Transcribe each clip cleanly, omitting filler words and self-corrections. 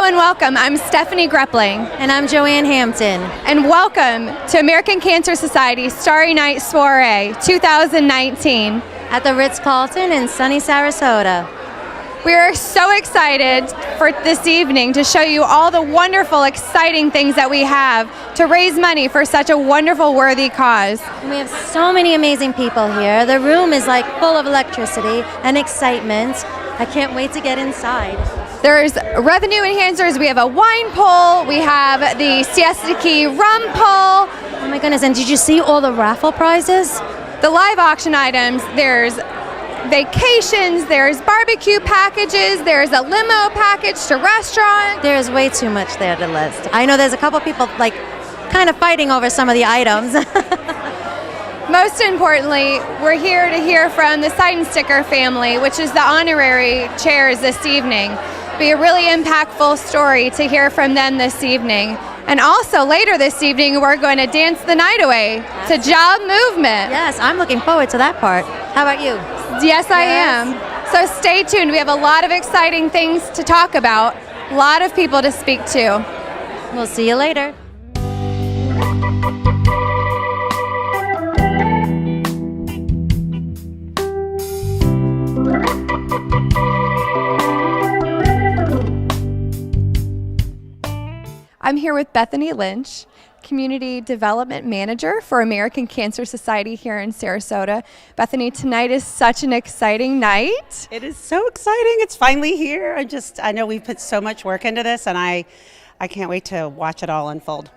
and welcome. I'm Stephanie Greppling. And I'm Joanne Hampton. And welcome to American Cancer Society Starry Night Soiree 2019 at the Ritz-Carlton in sunny Sarasota. We are so excited for this evening to show you all the wonderful, exciting things that we have to raise money for such a wonderful, worthy cause. And we have so many amazing people here. The room is like full of electricity and excitement. I can't wait to get inside. There's revenue enhancers. We have a wine pull. We have the Siesta Key rum pull. Oh my goodness, and did you see all the raffle prizes? The live auction items, there's vacations, there's barbecue packages, there's a limo package to restaurant. There's way too much there to list. I know there's a couple people like kind of fighting over some of the items. Most importantly, we're here to hear from the Seidensticker family, which is the honorary chairs this evening. Be a really impactful story to hear from them this evening. And also later this evening, we're going to dance the night away to Job Movement. Yes, I'm looking forward to that part. How about you? Yes, I am. So stay tuned. We have a lot of exciting things to talk about, a lot of people to speak to. We'll see you later. I'm here with Bethany Lynch, Community Development Manager for American Cancer Society here in Sarasota. Bethany, tonight is such an exciting night. It is so exciting. It's finally here. I know we've put so much work into this, and I can't wait to watch it all unfold.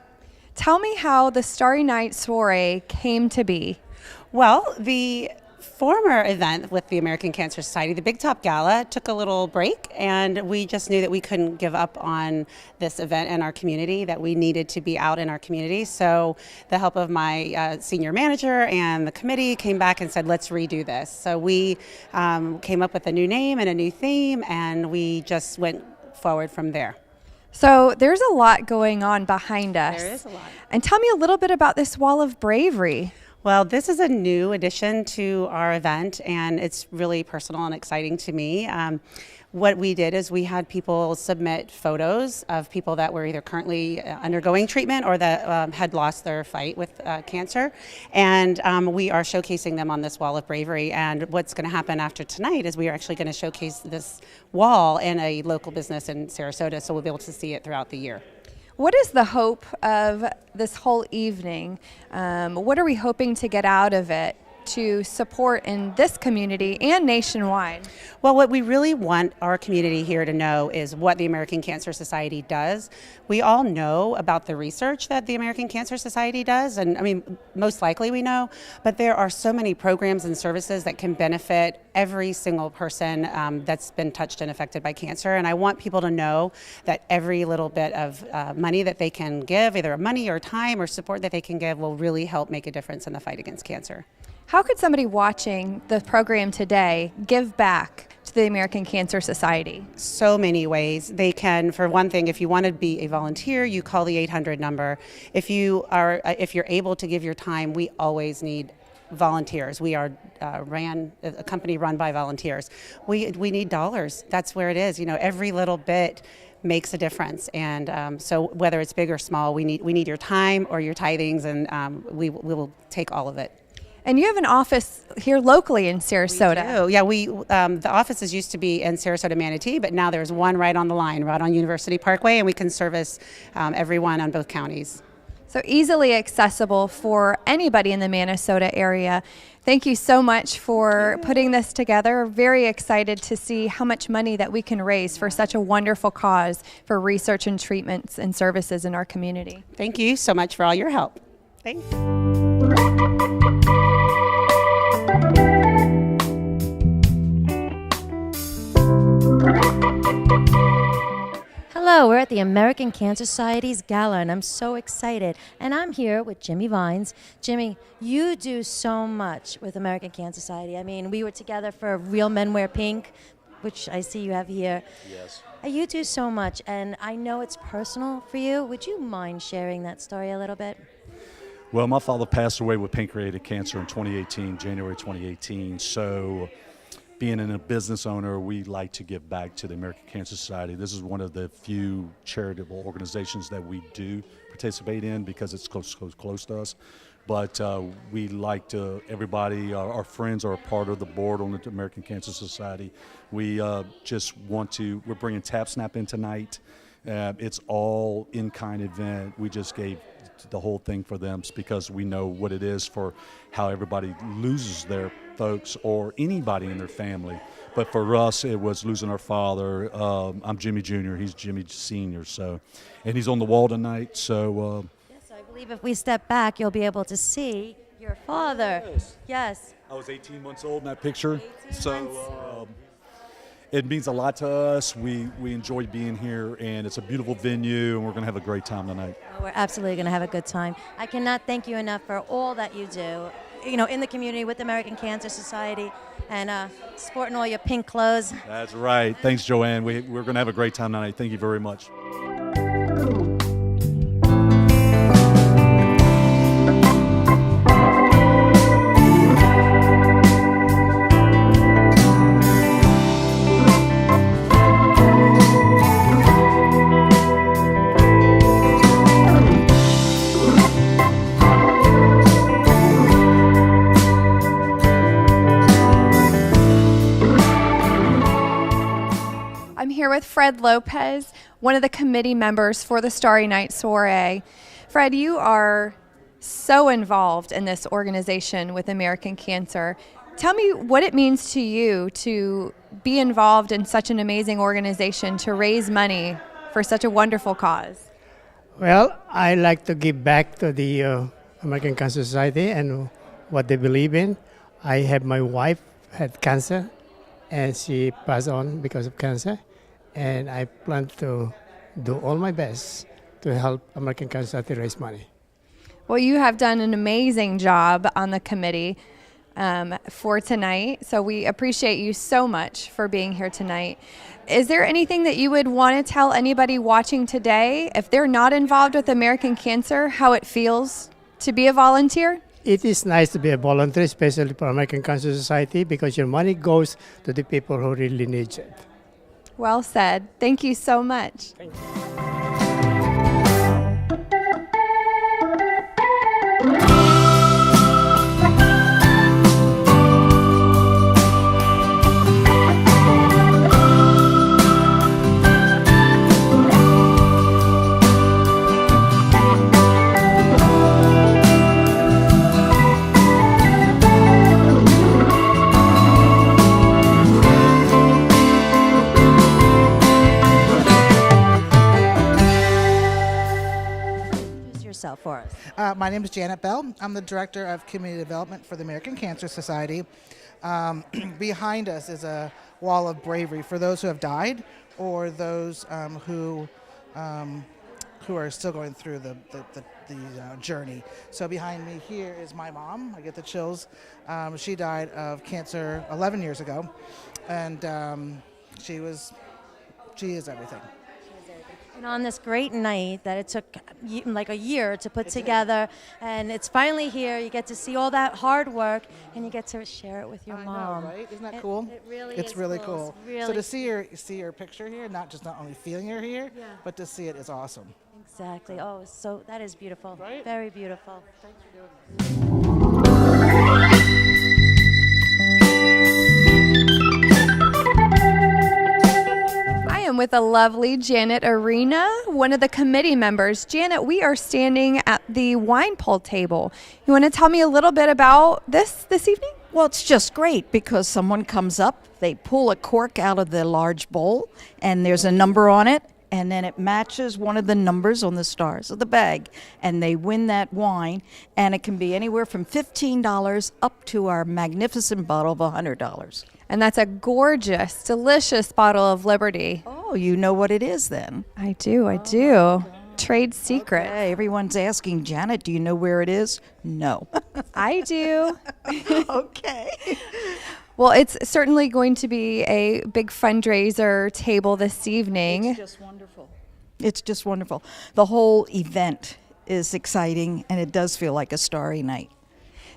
Tell me how the Starry Night Soiree came to be. Well, the former event with the American Cancer Society, the Big Top Gala, took a little break, and we just knew that we couldn't give up on this event in our community, that we needed to be out in our community. So the help of my senior manager and the committee came back and said, let's redo this. So we came up with a new name and a new theme, and we just went forward from there. So there's a lot going on behind us. There is a lot. And tell me a little bit about this Wall of Bravery. Well, this is a new addition to our event, and it's really personal and exciting to me. What we did is we had people submit photos of people that were either currently undergoing treatment or that had lost their fight with cancer, and we are showcasing them on this Wall of Bravery. And what's going to happen after tonight is we are actually going to showcase this wall in a local business in Sarasota, so we'll be able to see it throughout the year. What is the hope of this whole evening? What are we hoping to get out of it to support in this community and nationwide? Well, what we really want our community here to know is what the American Cancer Society does. We all know about the research that the American Cancer Society does, and I mean, most likely we know, but there are so many programs and services that can benefit every single person that's been touched and affected by cancer. And I want people to know that every little bit of money that they can give, either money or time or support that they can give, will really help make a difference in the fight against cancer. How could somebody watching the program today give back to the American Cancer Society? So many ways. They can, for one thing, if you want to be a volunteer, you call the 800 number. If you're able to give your time, we always need volunteers. We are a company run by volunteers. We need dollars. That's where it is. You know, every little bit makes a difference, and so whether it's big or small, we need your time or your tithings, and we will take all of it. And you have an office here locally in Sarasota. We do. Yeah, the offices used to be in Sarasota, Manatee, but now there's one right on the line, right on University Parkway, and we can service everyone on both counties. So easily accessible for anybody in the Minnesota area. Thank you so much for putting this together. Very excited to see how much money that we can raise for such a wonderful cause for research and treatments and services in our community. Thank you so much for all your help. Thanks. Hello, we're at the American Cancer Society's Gala, and I'm so excited. And I'm here with Jimmy Vines. Jimmy, you do so much with American Cancer Society. I mean, we were together for Real Men Wear Pink, which I see you have here. Yes. You do so much, and I know it's personal for you. Would you mind sharing that story a little bit? Well, my father passed away with pancreatic cancer in 2018, January 2018. So being a business owner, we like to give back to the American Cancer Society. This is one of the few charitable organizations that we do participate in because it's close to us. But we like to, everybody, our friends are a part of the board on the American Cancer Society. We just want to, we're bringing Tap Snap in tonight. It's all in-kind event. We just gave the whole thing for them because we know what it is for how everybody loses their folks or anybody in their family. But for us, it was losing our father. I'm Jimmy Jr., he's Jimmy Sr., so, and he's on the wall tonight, so. Yes, I believe if we step back, you'll be able to see your father. Yes. I was 18 months old in that picture, 18 so months. It means a lot to us. We enjoy being here, and it's a beautiful venue, and we're going to have a great time tonight. Oh, we're absolutely going to have a good time. I cannot thank you enough for all that you do, in the community with the American Cancer Society and sporting all your pink clothes. That's right. Thanks, Joanne. We're going to have a great time tonight. Thank you very much. Here with Fred Lopez, one of the committee members for the Starry Night Soiree. Fred, you are so involved in this organization with American Cancer. Tell me what it means to you to be involved in such an amazing organization to raise money for such a wonderful cause. Well, I like to give back to the American Cancer Society and what they believe in. I have my wife had cancer and she passed on because of cancer. And I plan to do all my best to help American Cancer Society raise money. Well, you have done an amazing job on the committee for tonight, so we appreciate you so much for being here tonight. Is there anything that you would want to tell anybody watching today, if they're not involved with American Cancer, how it feels to be a volunteer? It is nice to be a volunteer, especially for American Cancer Society, because your money goes to the people who really need it. Well said. Thank you so much. Thank you. For us. My name is Janet Bell. I'm the Director of Community Development for the American Cancer Society. Behind us is a wall of bravery for those who have died or those who are still going through the journey. So behind me here is my mom. I get the chills. She died of cancer 11 years ago, and she is everything. And on this great night that it took like a year to put together, and it's finally here, you get to see all that hard work, and you get to share it with your mom. I know, right? Isn't that cool? It really it's is really cool. It's really so to see your picture here, not only feeling her here, but to see it is awesome. Exactly. Oh, so that is beautiful. Right? Very beautiful. Thanks for doing this. I am with the lovely Janet Arena, one of the committee members. Janet, we are standing at the wine pull table. You want to tell me a little bit about this evening? Well, it's just great because someone comes up, they pull a cork out of the large bowl, and there's a number on it, and then it matches one of the numbers on the stars of the bag, and they win that wine, and it can be anywhere from $15 up to our magnificent bottle of $100. And that's a gorgeous, delicious bottle of Liberty. Oh, you know what it is then? I do. Trade secret. Okay, everyone's asking, Janet, do you know where it is? No. I do. Okay. Well, it's certainly going to be a big fundraiser table this evening. It's just wonderful. It's just wonderful. The whole event is exciting, and it does feel like a starry night.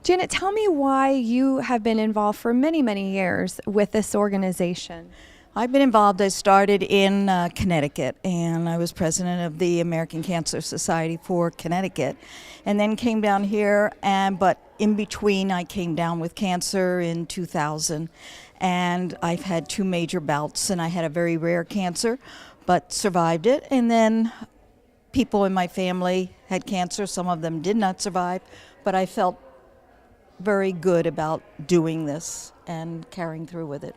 Janet, tell me why you have been involved for many, many years with this organization. I've been involved. I started in Connecticut, and I was president of the American Cancer Society for Connecticut, and then came down here. But in between, I came down with cancer in 2000, and I've had 2 major bouts, and I had a very rare cancer, but survived it. And then people in my family had cancer. Some of them did not survive, but I felt very good about doing this and carrying through with it.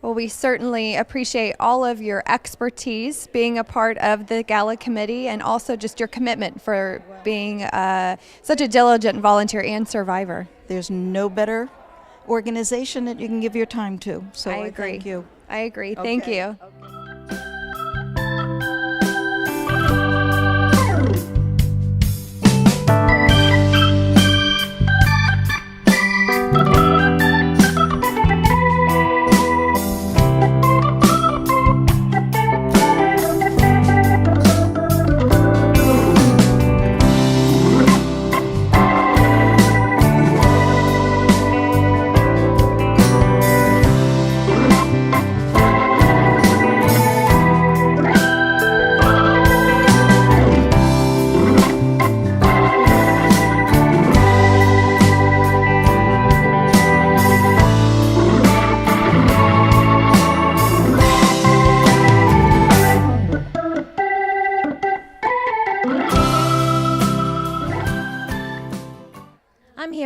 Well, we certainly appreciate all of your expertise being a part of the gala committee, and also just your commitment for being such a diligent volunteer and survivor. There's no better organization that you can give your time to. So I agree. Thank you. I agree. Thank Okay. you.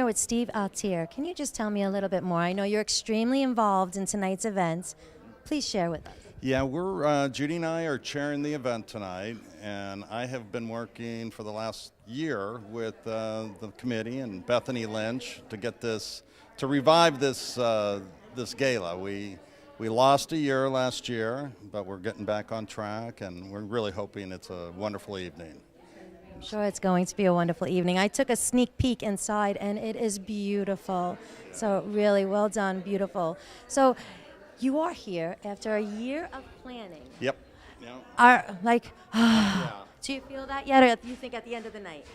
With Steve Altier. Can you just tell me a little bit more? I know you're extremely involved in tonight's events. Please share with us. Yeah, we're Judy and I are chairing the event tonight, and I have been working for the last year with the committee and Bethany Lynch to get this, to revive this this gala. We lost a year last year, but we're getting back on track, and we're really hoping it's a wonderful evening. I'm sure it's going to be a wonderful evening. I took a sneak peek inside, and it is beautiful. So really well done, beautiful. So you are here after a year of planning. Yep. Do you feel that yet, or do you think at the end of the night?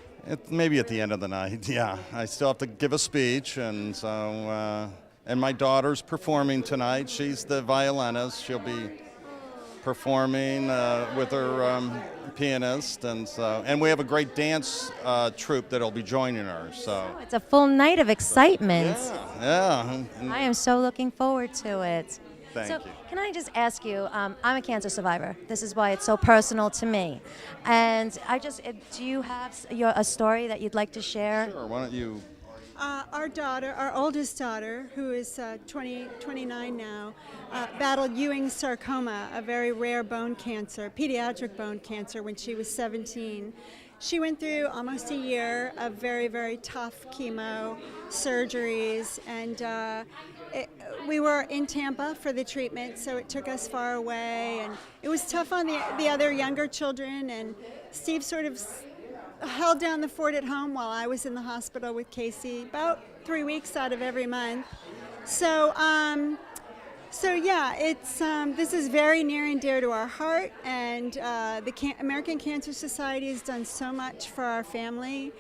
Maybe at the end of the night, yeah. I still have to give a speech, and so, and my daughter's performing tonight. She's the violinist. She'll be performing with her pianist, and we have a great dance troupe that'll be joining her. So it's a full night of excitement. Yeah. I am so looking forward to it. Thank you. Can I just ask you? I'm a cancer survivor. This is why it's so personal to me. And do you have a story that you'd like to share? Sure. Why don't you? Our daughter, our oldest daughter, who is 29 now, battled Ewing's sarcoma, a very rare bone cancer, pediatric bone cancer, when she was 17. She went through almost a year of very, very tough chemo, surgeries, and we were in Tampa for the treatment, so it took us far away, and it was tough on the other younger children, and Steve sort of held down the fort at home while I was in the hospital with Casey, about 3 weeks out of every month. So yeah, it's this is very near and dear to our heart, and the American Cancer Society has done so much for our family,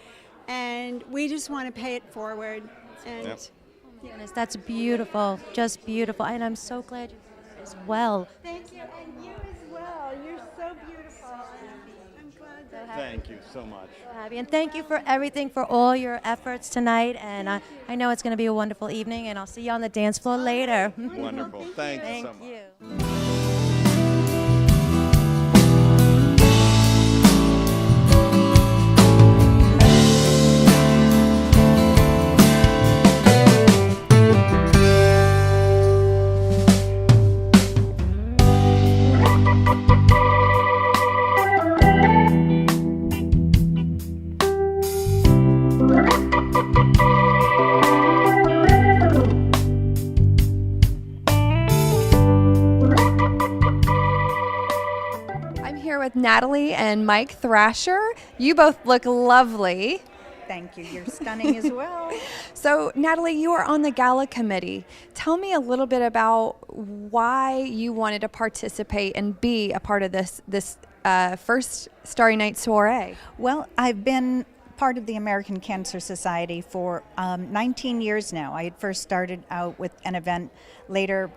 and we just want to pay it forward. And Yep. Goodness, that's beautiful, just beautiful, and I'm so glad you're here as well. thank you, and you as well. You're so beautiful. I'm glad that. Thank you so much. So happy, and thank you for everything, for all your efforts tonight, and I know it's going to be a wonderful evening, and I'll see you on the dance floor later. Wonderful. Thank you so much. you. With Natalie and Mike Thrasher. You both look lovely. Thank you. You're stunning as well. So, Natalie, you are on the gala committee. Tell me a little bit about why you wanted to participate and be a part of this first Starry Night Soiree. Well, I've been part of the American Cancer Society for 19 years now. I had first started out with an event, later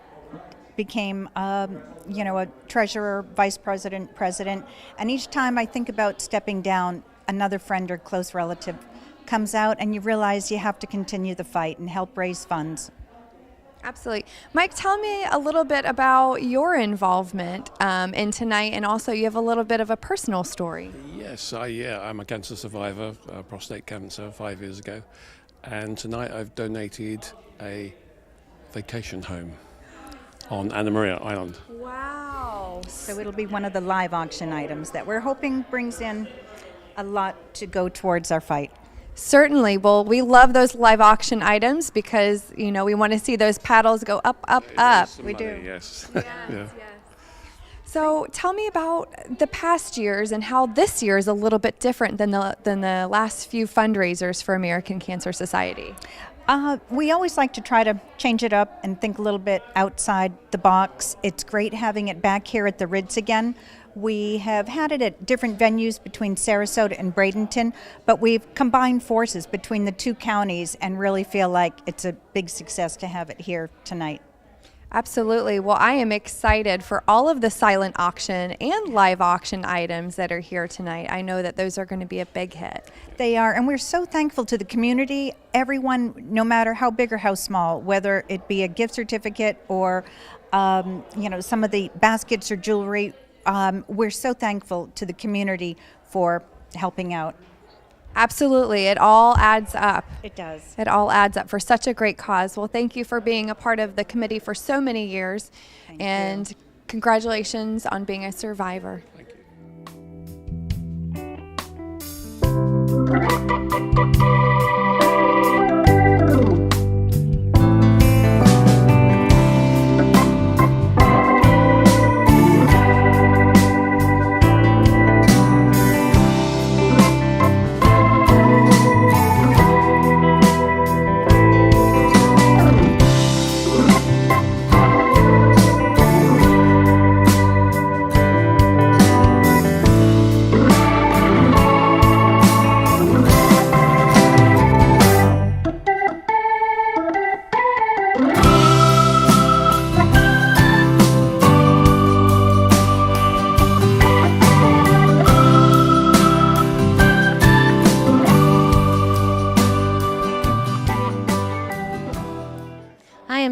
became, a treasurer, vice president, president, and each time I think about stepping down, another friend or close relative comes out and you realize you have to continue the fight and help raise funds. Absolutely. Mike, tell me a little bit about your involvement in tonight, and also you have a little bit of a personal story. Yes, I'm a cancer survivor, prostate cancer 5 years ago, and tonight I've donated a vacation home on Anna Maria Island. Wow. So it'll be one of the live auction items that we're hoping brings in a lot to go towards our fight. Certainly. Well, we love those live auction items because, we want to see those paddles go up, up, up. We do. Yes. Yes, Yeah. yes. So tell me about the past years and how this year is a little bit different than the last few fundraisers for American Cancer Society. We always like to try to change it up and think a little bit outside the box. It's great having it back here at the Ritz again. We have had it at different venues between Sarasota and Bradenton, but we've combined forces between the two counties and really feel like it's a big success to have it here tonight. Absolutely. Well, I am excited for all of the silent auction and live auction items that are here tonight. I know that those are going to be a big hit. They are, and we're so thankful to the community. Everyone, no matter how big or how small, whether it be a gift certificate or, some of the baskets or jewelry, we're so thankful to the community for helping out. Absolutely. It all adds up. It does. It all adds up for such a great cause. Well, thank you for being a part of the committee for so many years. Thank you. Congratulations on being a survivor. Thank you.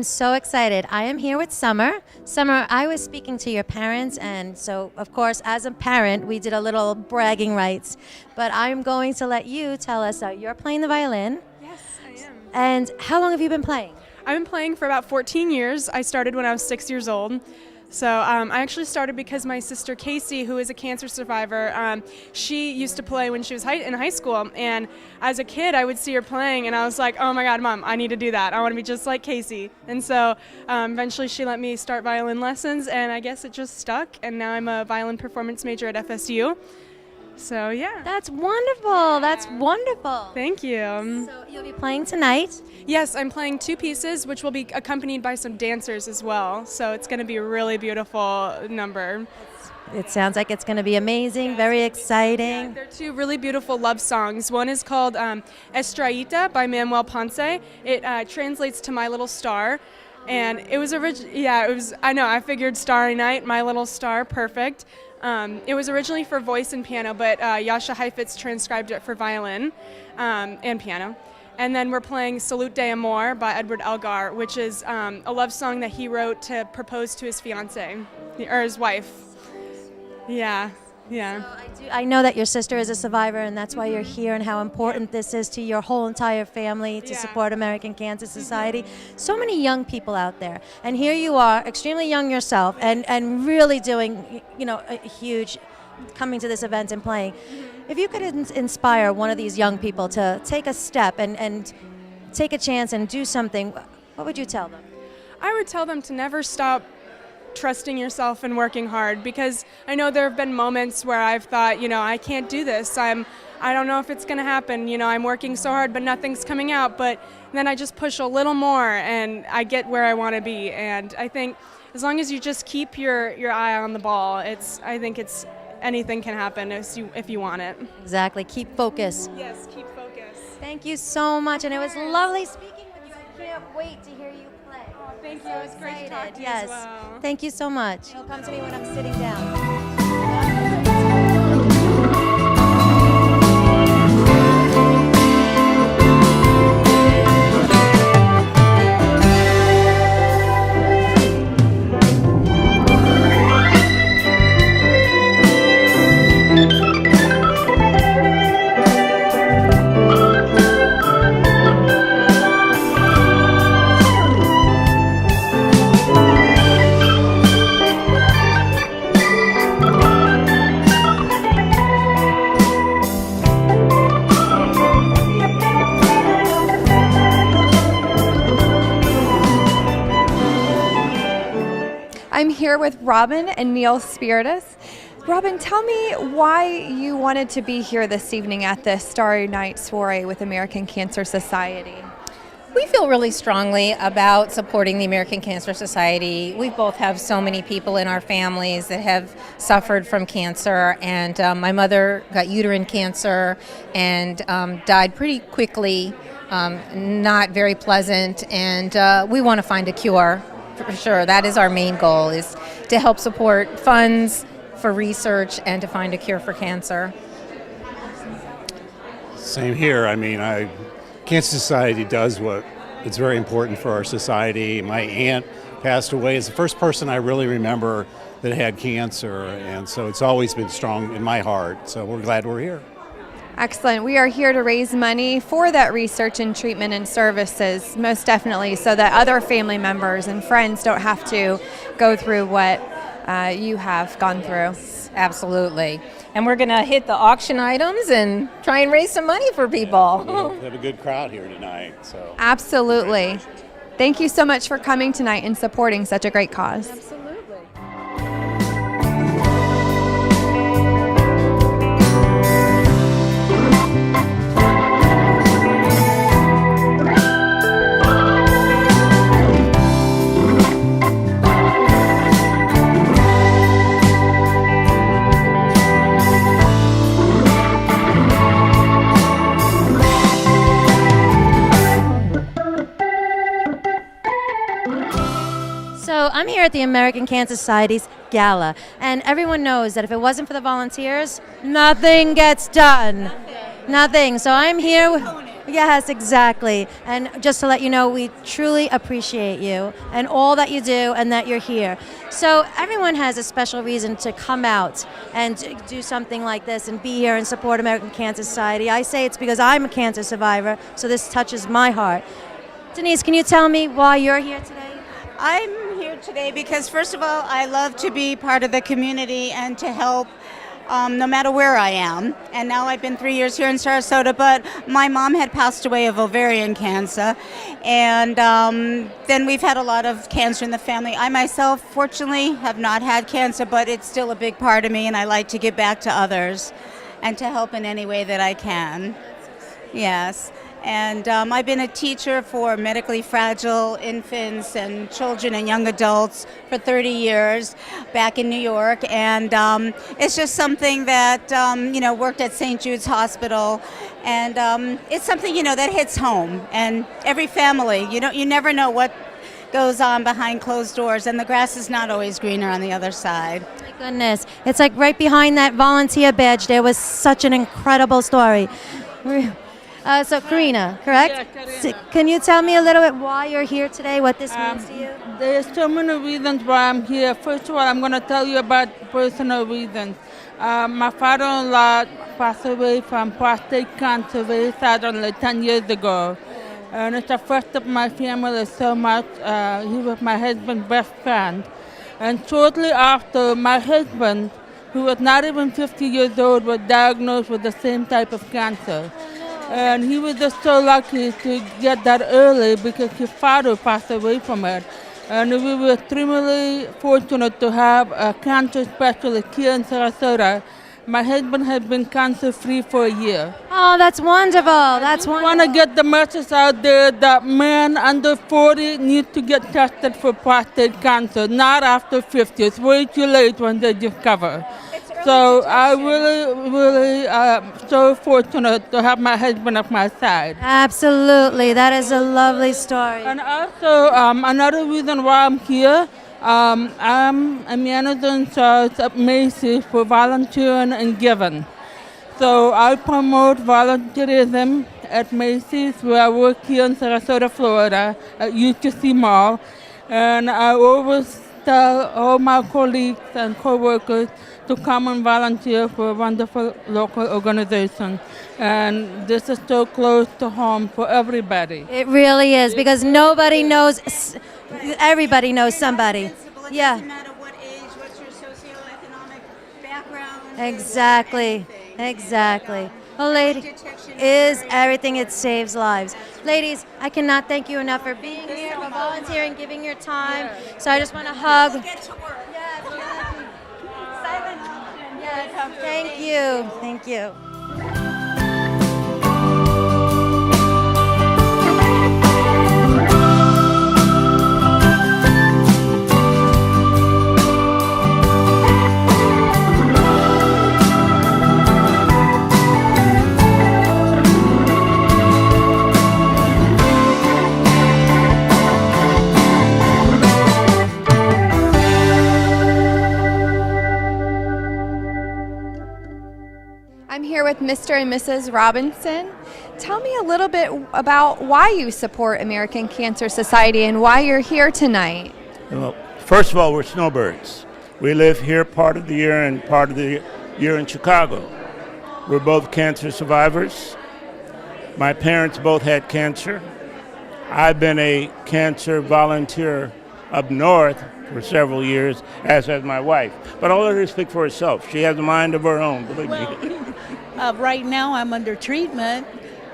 So excited. I am here with Sommer. Sommer, I was speaking to your parents, and so, of course, as a parent, we did a little bragging rights. But I'm going to let you tell us, you're playing the violin. Yes, I am. And how long have you been playing? I've been playing for about 14 years. I started when I was 6 years old. So I actually started because my sister Casey, who is a cancer survivor, she used to play when she was in high school. And as a kid, I would see her playing, and I was like, oh my God, Mom, I need to do that. I want to be just like Casey. And so eventually she let me start violin lessons, and I guess it just stuck. And now I'm a violin performance major at FSU. So yeah. That's wonderful. That's wonderful. Thank you. So you'll be playing tonight? Yes, I'm playing 2 pieces, which will be accompanied by some dancers as well. So it's going to be a really beautiful number. It sounds like it's going to be amazing, very exciting. Yeah, they're 2 really beautiful love songs. One is called Estrellita by Manuel Ponce. It translates to My Little Star. And it was I figured Starry Night, My Little Star, perfect. It was originally for voice and piano, but Jascha Heifetz transcribed it for violin and piano. And then we're playing Salute de Amor by Edward Elgar, which is a love song that he wrote to propose to his fiancée, or his wife. Yeah. So I know that your sister is a survivor, and that's why you're here, and how important this is to your whole entire family to support American Cancer Society. So many young people out there, and here you are, extremely young yourself, and really doing, a huge, coming to this event and playing. If you could inspire one of these young people to take a step and take a chance and do something, what would you tell them? I would tell them to never stop trusting yourself and working hard, because I know there have been moments where I've thought, I can't do this. I don't know if it's going to happen. I'm working so hard, but nothing's coming out. But then I just push a little more, and I get where I want to be. And I think as long as you just keep your eye on the ball, I think it's anything can happen if you want it. Exactly. Keep focus. Yes, keep focus. Thank you so much, and it was lovely speaking with you. I can't wait to hear you play. Oh, thank you. It was great to talk to you Yes. as well. Thank you so much. You'll come to me when I'm sitting down. I'm here with Robin and Neil Spiritus. Robin, tell me why you wanted to be here this evening at the Starry Night Soiree with American Cancer Society. We feel really strongly about supporting the American Cancer Society. We both have so many people in our families that have suffered from cancer, and my mother got uterine cancer and died pretty quickly, not very pleasant, and we want to find a cure for sure. That is our main goal, is to help support funds for research and to find a cure for cancer. Same here. I mean, Cancer Society does what is very important for our society. My aunt passed away as the first person I really remember that had cancer, and so it's always been strong in my heart. So we're glad we're here. Excellent. We are here to raise money for that research and treatment and services, most definitely, so that other family members and friends don't have to go through what you have gone through. Absolutely. And we're going to hit the auction items and try and raise some money for people. We have a good crowd here tonight. So Absolutely. Thank you so much for coming tonight and supporting such a great cause. Absolutely. So I'm here at the American Cancer Society's gala, and everyone knows that if it wasn't for the volunteers, nothing gets done. Nothing. So I'm here. Yes, exactly. And just to let you know, we truly appreciate you and all that you do and that you're here. So everyone has a special reason to come out and do something like this and be here and support American Cancer Society. I say it's because I'm a cancer survivor, so this touches my heart. Denise, can you tell me why you're here today? I'm here today because, first of all, I love to be part of the community and to help no matter where I am. And now I've been 3 years here in Sarasota, but my mom had passed away of ovarian cancer. And then we've had a lot of cancer in the family. I myself, fortunately, have not had cancer, but it's still a big part of me, and I like to give back to others and to help in any way that I can. Yes. And I've been a teacher for medically fragile infants and children and young adults for 30 years back in New York. And it's just something that, worked at St. Jude's Hospital. And it's something, that hits home. And every family, you never know what goes on behind closed doors. And the grass is not always greener on the other side. My goodness. It's like right behind that volunteer badge, there was such an incredible story. So Karina, correct? Yeah, Karina. Can you tell me a little bit why you're here today, what this means to you? There's so many reasons why I'm here. First of all, I'm going to tell you about personal reasons. My father-in-law passed away from prostate cancer very suddenly 10 years ago. And it's affected my family so much. He was my husband's best friend. And shortly after, my husband, who was not even 50 years old, was diagnosed with the same type of cancer. And he was just so lucky to get that early because his father passed away from it. And we were extremely fortunate to have a cancer specialist here in Sarasota. My husband has been cancer-free for a year. Oh, that's wonderful. That's wonderful. I want to get the message out there that men under 40 need to get tested for prostate cancer, not after 50. It's way too late when they discover. So I really so fortunate to have my husband at my side. Absolutely. That is a lovely story. And also, another reason why I'm here, I'm a manager in charge at Macy's for volunteering and giving. So I promote volunteerism at Macy's, where I work here in Sarasota, Florida, at UTC Mall. And I always tell all my colleagues and co-workers to come and volunteer for a wonderful local organization. And this is so close to home for everybody. It really is, because nobody knows, everybody knows somebody. Yeah. Doesn't matter what age, what's your socioeconomic background. Exactly. Exactly. Well, lady, is everything. It saves lives. Ladies, I cannot thank you enough for being here, for volunteering, giving your time. So I just want to hug. Get to work. Yes, thank you. Thank you. I'm here with Mr. and Mrs. Robinson. Tell me a little bit about why you support American Cancer Society and why you're here tonight. Well, first of all, we're snowbirds. We live here part of the year and part of the year in Chicago. We're both cancer survivors. My parents both had cancer. I've been a cancer volunteer up north for several years, as has my wife. But I'll let her speak for herself. She has a mind of her own, believe me. Right now I'm under treatment,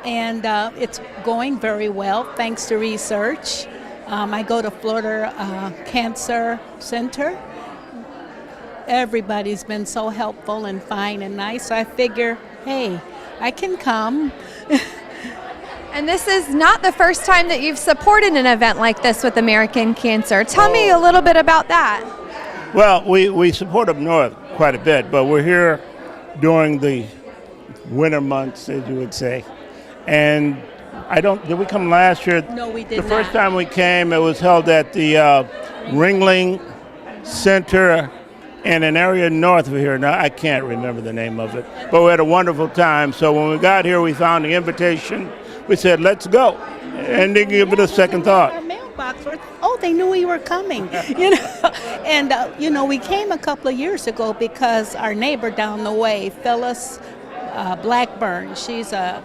and it's going very well thanks to research. I go to Florida Cancer Center. Everybody's been so helpful and fine and nice, so I figure, hey, I can come. And this is not the first time that you've supported an event like this with American Cancer. Tell me a little bit about that. Well, we support up north quite a bit, but we're here during the winter months, as you would say. And did we come last year? No, we did not. The first time we came, it was held at the Ringling Center in an area north of here. Now, I can't remember the name of it, but we had a wonderful time. So when we got here, we found the invitation. We said, let's go, and didn't give it a second thought. Our mailbox was, they knew we were coming, And we came a couple of years ago because our neighbor down the way, Phyllis Blackburn, she's a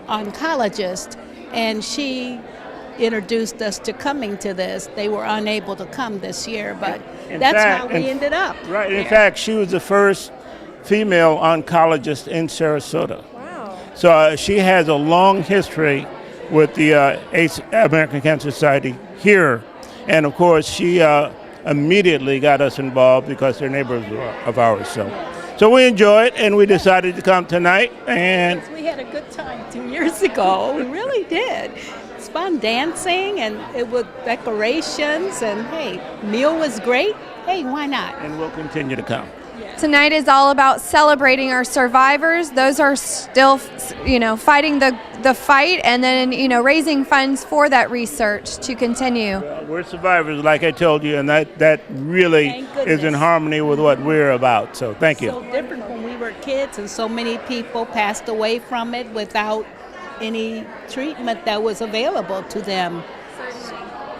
oncologist, and she introduced us to coming to this. They were unable to come this year, but how we ended up. Right. In fact, she was the first female oncologist in Sarasota. So she has a long history with the American Cancer Society here. And of course, she immediately got us involved because they're neighbors of ours. So we enjoyed it, and we decided to come tonight. And we had a good time 2 years ago. We really did. It's fun dancing, and it was decorations, and hey, meal was great. Hey, why not? And we'll continue to come. Tonight is all about celebrating our survivors. Those are still, fighting the fight, and then, raising funds for that research to continue. Well, we're survivors, like I told you, and that really is in harmony with what we're about. So thank you. So different when we were kids, and so many people passed away from it without any treatment that was available to them.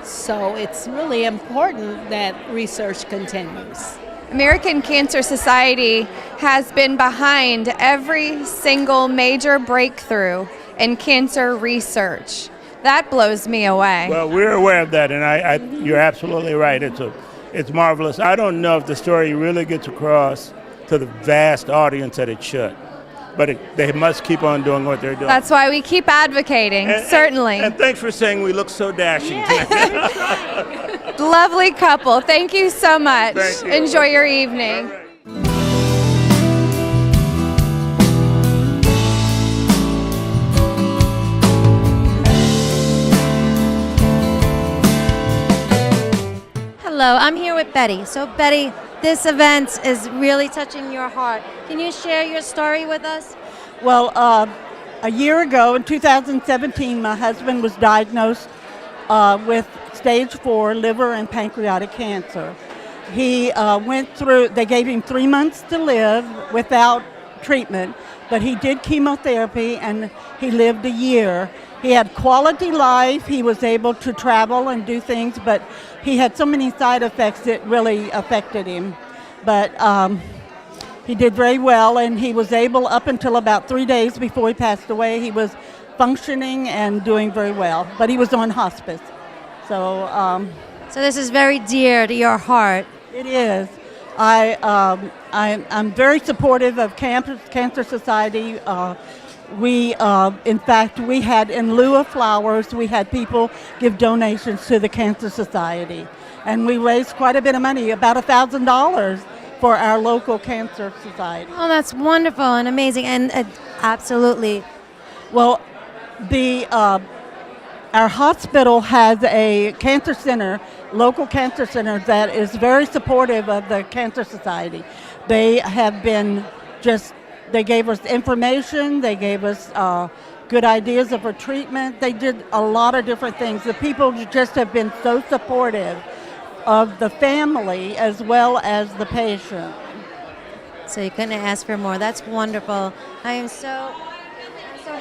So it's really important that research continues. American Cancer Society has been behind every single major breakthrough in cancer research. That blows me away. Well, we're aware of that, and you're absolutely right. It's marvelous. I don't know if the story really gets across to the vast audience that it should, but they must keep on doing what they're doing. That's why we keep advocating, certainly. And thanks for saying we look so dashing tonight. Lovely couple. Thank you so much. Thank you. Enjoy your evening. Hello, I'm here with Betty. So Betty, this event is really touching your heart. Can you share your story with us? Well, a year ago in 2017, my husband was diagnosed with stage 4 liver and pancreatic cancer. He they gave him 3 months to live without treatment, but he did chemotherapy and he lived a year. He had quality life, he was able to travel and do things, but he had so many side effects that really affected him. But he did very well, and he was able, up until about 3 days before he passed away, he was functioning and doing very well, but he was on hospice. So this is very dear to your heart. It is. I'm very supportive of Cancer Society. In fact, we had, in lieu of flowers, we had people give donations to the Cancer Society. And we raised quite a bit of money, about $1,000 for our local Cancer Society. Oh, that's wonderful and amazing, and absolutely. Well, our hospital has a cancer center, local cancer center, that is very supportive of the Cancer Society. They have been they gave us information, they gave us good ideas of a treatment. They did a lot of different things. The people just have been so supportive of the family as well as the patient. So you couldn't ask for more. That's wonderful. I'm so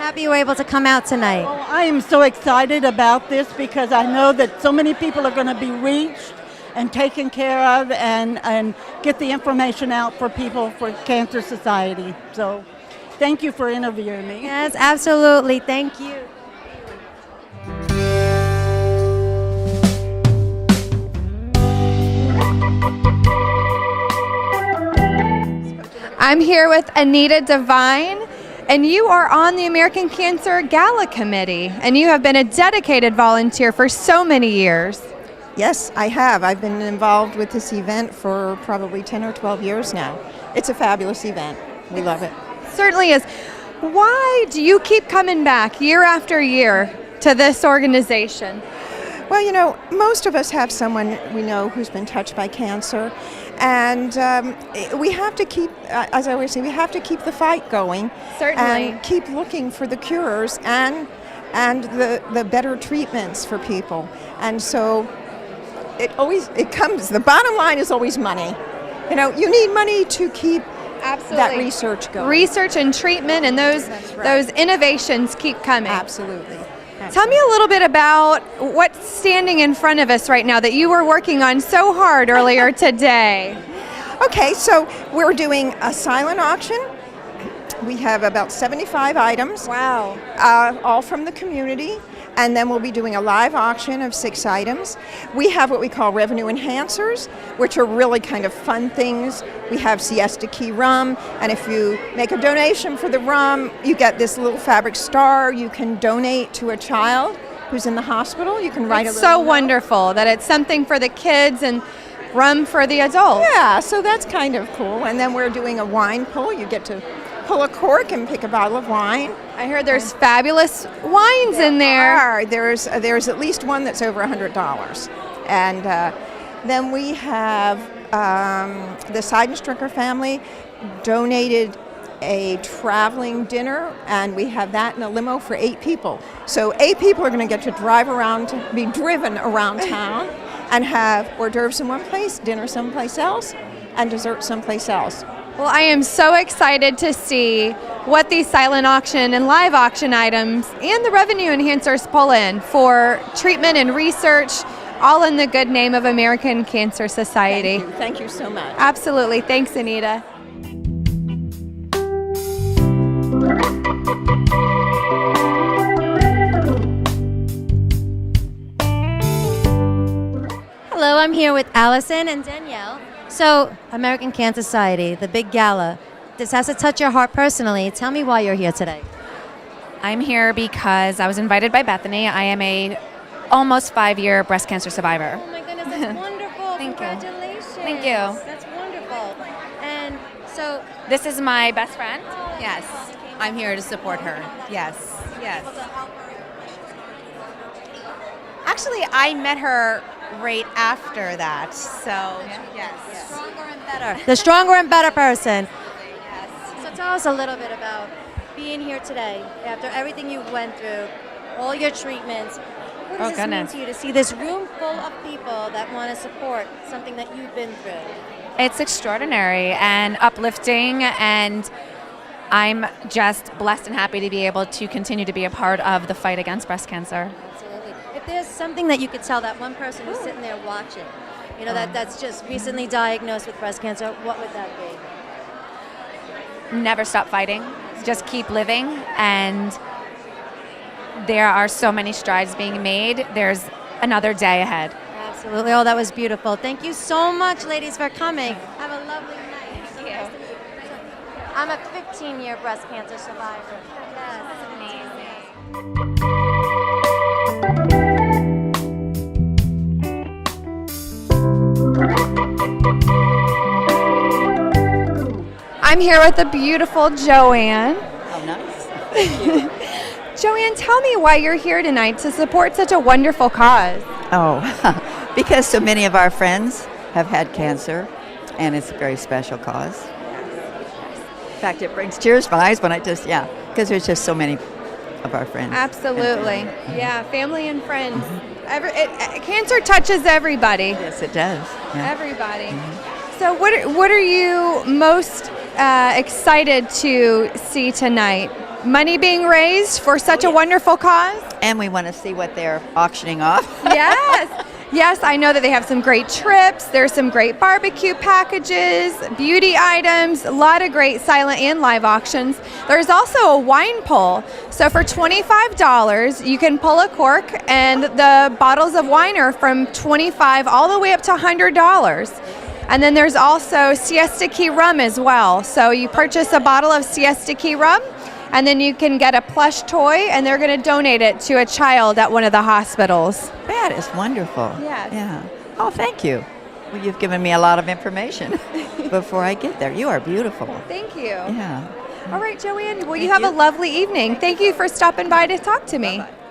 happy you were able to come out tonight. Well, I am so excited about this because I know that so many people are going to be reached and taken care of and get the information out for people for Cancer Society. So thank you for interviewing me. Yes, absolutely. Thank you. I'm here with Anita Devine, and you are on the American Cancer Gala Committee, and you have been a dedicated volunteer for so many years. Yes, I have. I've been involved with this event for probably 10 or 12 years now. It's a fabulous event. We love it. Certainly is. Why do you keep coming back year after year to this organization? Well, you know, most of us have someone we know who's been touched by cancer, and we have to keep, as I always say, we have to keep the fight going. Certainly. And keep looking for the cures and the better treatments for people. And so it comes, the bottom line is always money. You know, you need money to keep that research going. Research and treatment, and those innovations keep coming. Absolutely. Tell me a little bit about what's standing in front of us right now that you were working on so hard earlier today. Okay, so we're doing a silent auction. We have about 75 items. Wow. All from the community. And then we'll be doing a live auction of 6 items. We have what we call revenue enhancers, which are really kind of fun things. We have Siesta Key rum, and if you make a donation for the rum, you get this little fabric star you can donate to a child who's in the hospital. You can write a little so note. Wonderful that it's something for the kids and rum for the adults. Yeah, so that's kind of cool. And then we're doing a wine pull. You get to pull a cork and pick a bottle of wine. I heard there's fabulous wines in there. There's at least one that's over $100. And then we have the Seidensticker family donated a traveling dinner, and we have that in a limo for 8 people. So 8 people are going to get to drive around, be driven around town, and have hors d'oeuvres in one place, dinner someplace else, and dessert someplace else. Well, I am so excited to see what these silent auction and live auction items and the revenue enhancers pull in for treatment and research, all in the good name of American Cancer Society. Thank you so much. Absolutely. Thanks, Anita. Hello, I'm here with Allison and Danielle. So, American Cancer Society, the big gala. This has to touch your heart personally. Tell me why you're here today. I'm here because I was invited by Bethany. I am a almost 5-year breast cancer survivor. Oh my goodness, that's wonderful. Thank Congratulations. you. Thank you. That's wonderful. And so... This is my best friend. Yes. I'm here to support her. Yes. Yes. Actually, I met her right after that. So, yes. Stronger and better. The stronger and better person. So tell us a little bit about being here today after everything you went through, all your treatments. What does this mean to you to see this room full of people that want to support something that you've been through? It's extraordinary and uplifting, and I'm just blessed and happy to be able to continue to be a part of the fight against breast cancer. Absolutely. If there's something that you could tell that one person who's sitting there watching, you know, that's just recently diagnosed with breast cancer, what would that be? Never stop fighting. Just keep living, and there are so many strides being made. There's another day ahead. Absolutely. Oh, that was beautiful. Thank you so much, ladies, for coming. Have a lovely night. Thank you. Nice to meet you. I'm a 15-year breast cancer survivor. Yes. I'm here with the beautiful Joanne. How nice. Thank you. Joanne, tell me why you're here tonight to support such a wonderful cause. Oh, because so many of our friends have had cancer, and it's a very special cause. In fact, it brings tears to my eyes when because there's just so many of our friends. Absolutely. Yeah, family and friends. Cancer touches everybody. Yes, it does. Yeah. Everybody. So what are you most excited to see tonight? Money being raised for such a wonderful cause? And we want to see what they're auctioning off. Yes. Yes, I know that they have some great trips. There's some great barbecue packages, beauty items, a lot of great silent and live auctions. There's also a wine pull. So for $25, you can pull a cork, and the bottles of wine are from $25 all the way up to $100. And then there's also Siesta Key rum as well. So you purchase a bottle of Siesta Key rum, and then you can get a plush toy, and they're going to donate it to a child at one of the hospitals. That is wonderful. Yes. Yeah. Oh, thank you. Well, you've given me a lot of information before I get there. You are beautiful. Thank you. Yeah. All right, Joanne. Well, you have a lovely evening. Thank you for stopping by to talk to me. Bye-bye.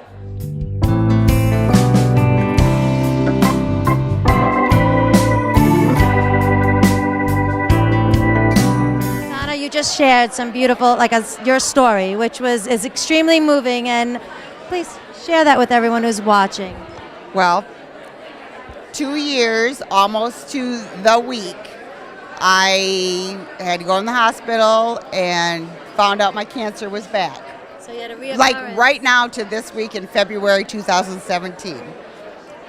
You just shared some beautiful, your story, which is extremely moving, and please share that with everyone who's watching. Well, 2 years, almost to the week, I had to go in the hospital and found out my cancer was back. So you had a reoccurrence. Like right now to this week in February 2017.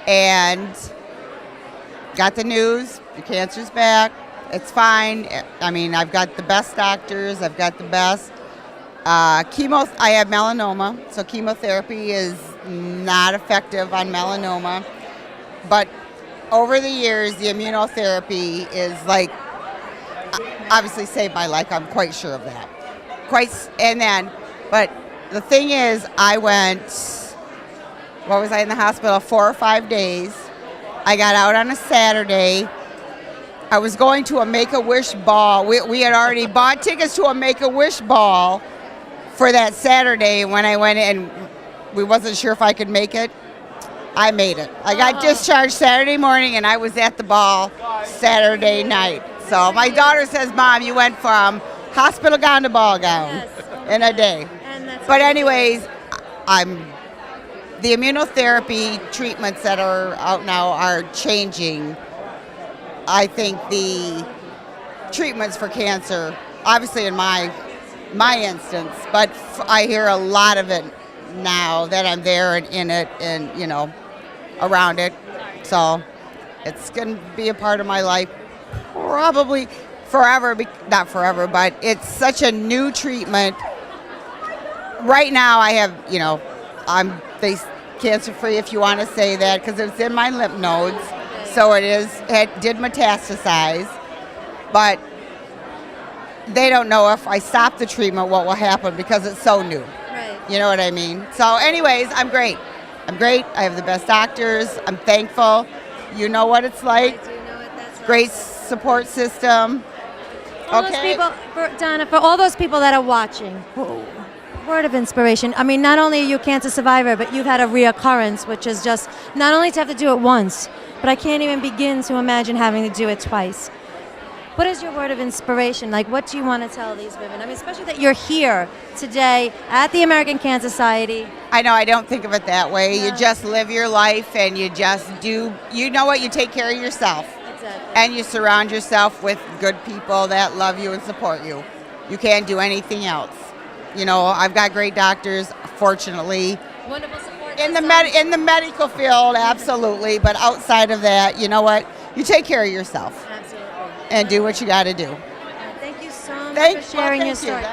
And got the news, your cancer's back. It's fine. I mean, I've got the best doctors. I've got the best chemo. I have melanoma, so chemotherapy is not effective on melanoma. But over the years, the immunotherapy is obviously saved my life. I'm quite sure of that. But the thing is, I went. What was I in the hospital? 4 or 5 days. I got out on a Saturday. I was going to a Make-A-Wish ball. We had already bought tickets to a Make-A-Wish ball for that Saturday. When I went in, we wasn't sure if I could make it. I made it. I got discharged Saturday morning, and I was at the ball Saturday night. So my daughter says, Mom, you went from hospital gown to ball gown in a day. But anyways, the immunotherapy treatments that are out now are changing. I think the treatments for cancer, obviously in my instance, but I hear a lot of it now that I'm there and in it and, around it. So it's going to be a part of my life probably forever, not forever, but it's such a new treatment. Right now I have, I'm cancer-free, if you want to say that, because it's in my lymph nodes. So it did metastasize, but they don't know if I stop the treatment what will happen because it's so new. Right. You know what I mean? So anyways, I'm great. I have the best doctors. I'm thankful. You know what it's like. I do know what that's like. Great support system. Those people, Donna, for all those people that are watching, word of inspiration. I mean, not only are you a cancer survivor, but you've had a reoccurrence, which is just not only to have to do it once, but I can't even begin to imagine having to do it twice. What is your word of inspiration? Like, what do you want to tell these women? I mean, especially that you're here today at the American Cancer Society. I know, I don't think of it that way. You just live your life and you just do, you know what, you take care of yourself. Exactly. And you surround yourself with good people that love you and support you. You can't do anything else. You know, I've got great doctors, fortunately. Wonderful support in the medical field, absolutely. But outside of that, you know what? You take care of yourself. Absolutely. And do what you got to do. Thank you so much for sharing your story.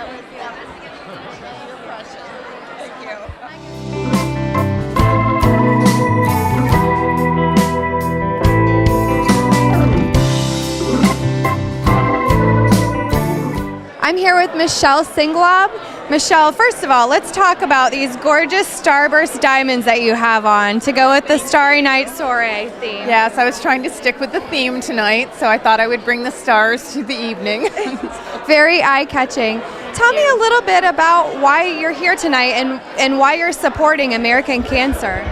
I'm here with Michelle Senglaub. Michelle, first of all, let's talk about these gorgeous starburst diamonds that you have on to go with the Starry Night Soiree theme. Yes, I was trying to stick with the theme tonight, so I thought I would bring the stars to the evening. Very eye-catching. Tell me a little bit about why you're here tonight and why you're supporting American Cancer.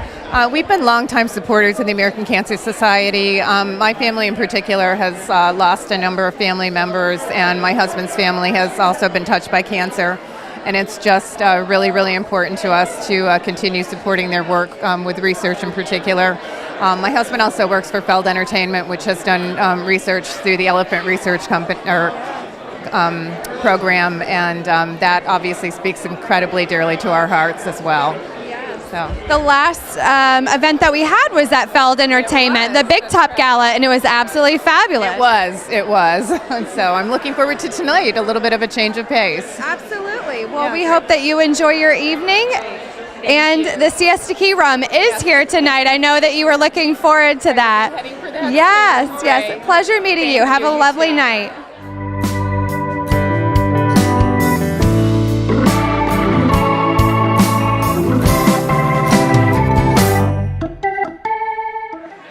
We've been longtime supporters of the American Cancer Society. My family in particular has lost a number of family members, and my husband's family has also been touched by cancer. And it's just really, really important to us to continue supporting their work with research in particular. My husband also works for Feld Entertainment, which has done research through the Elephant Research Program, and that obviously speaks incredibly dearly to our hearts as well. So. The last event that we had was at Feld Entertainment, the Big Top Gala, and it was absolutely fabulous. It was. So I'm looking forward to tonight, a little bit of a change of pace. Absolutely. Well, we hope that you enjoy your evening. And the Siesta Key Rum is here tonight. I know that you were looking forward to that. Yes. Pleasure meeting you. Have a lovely night.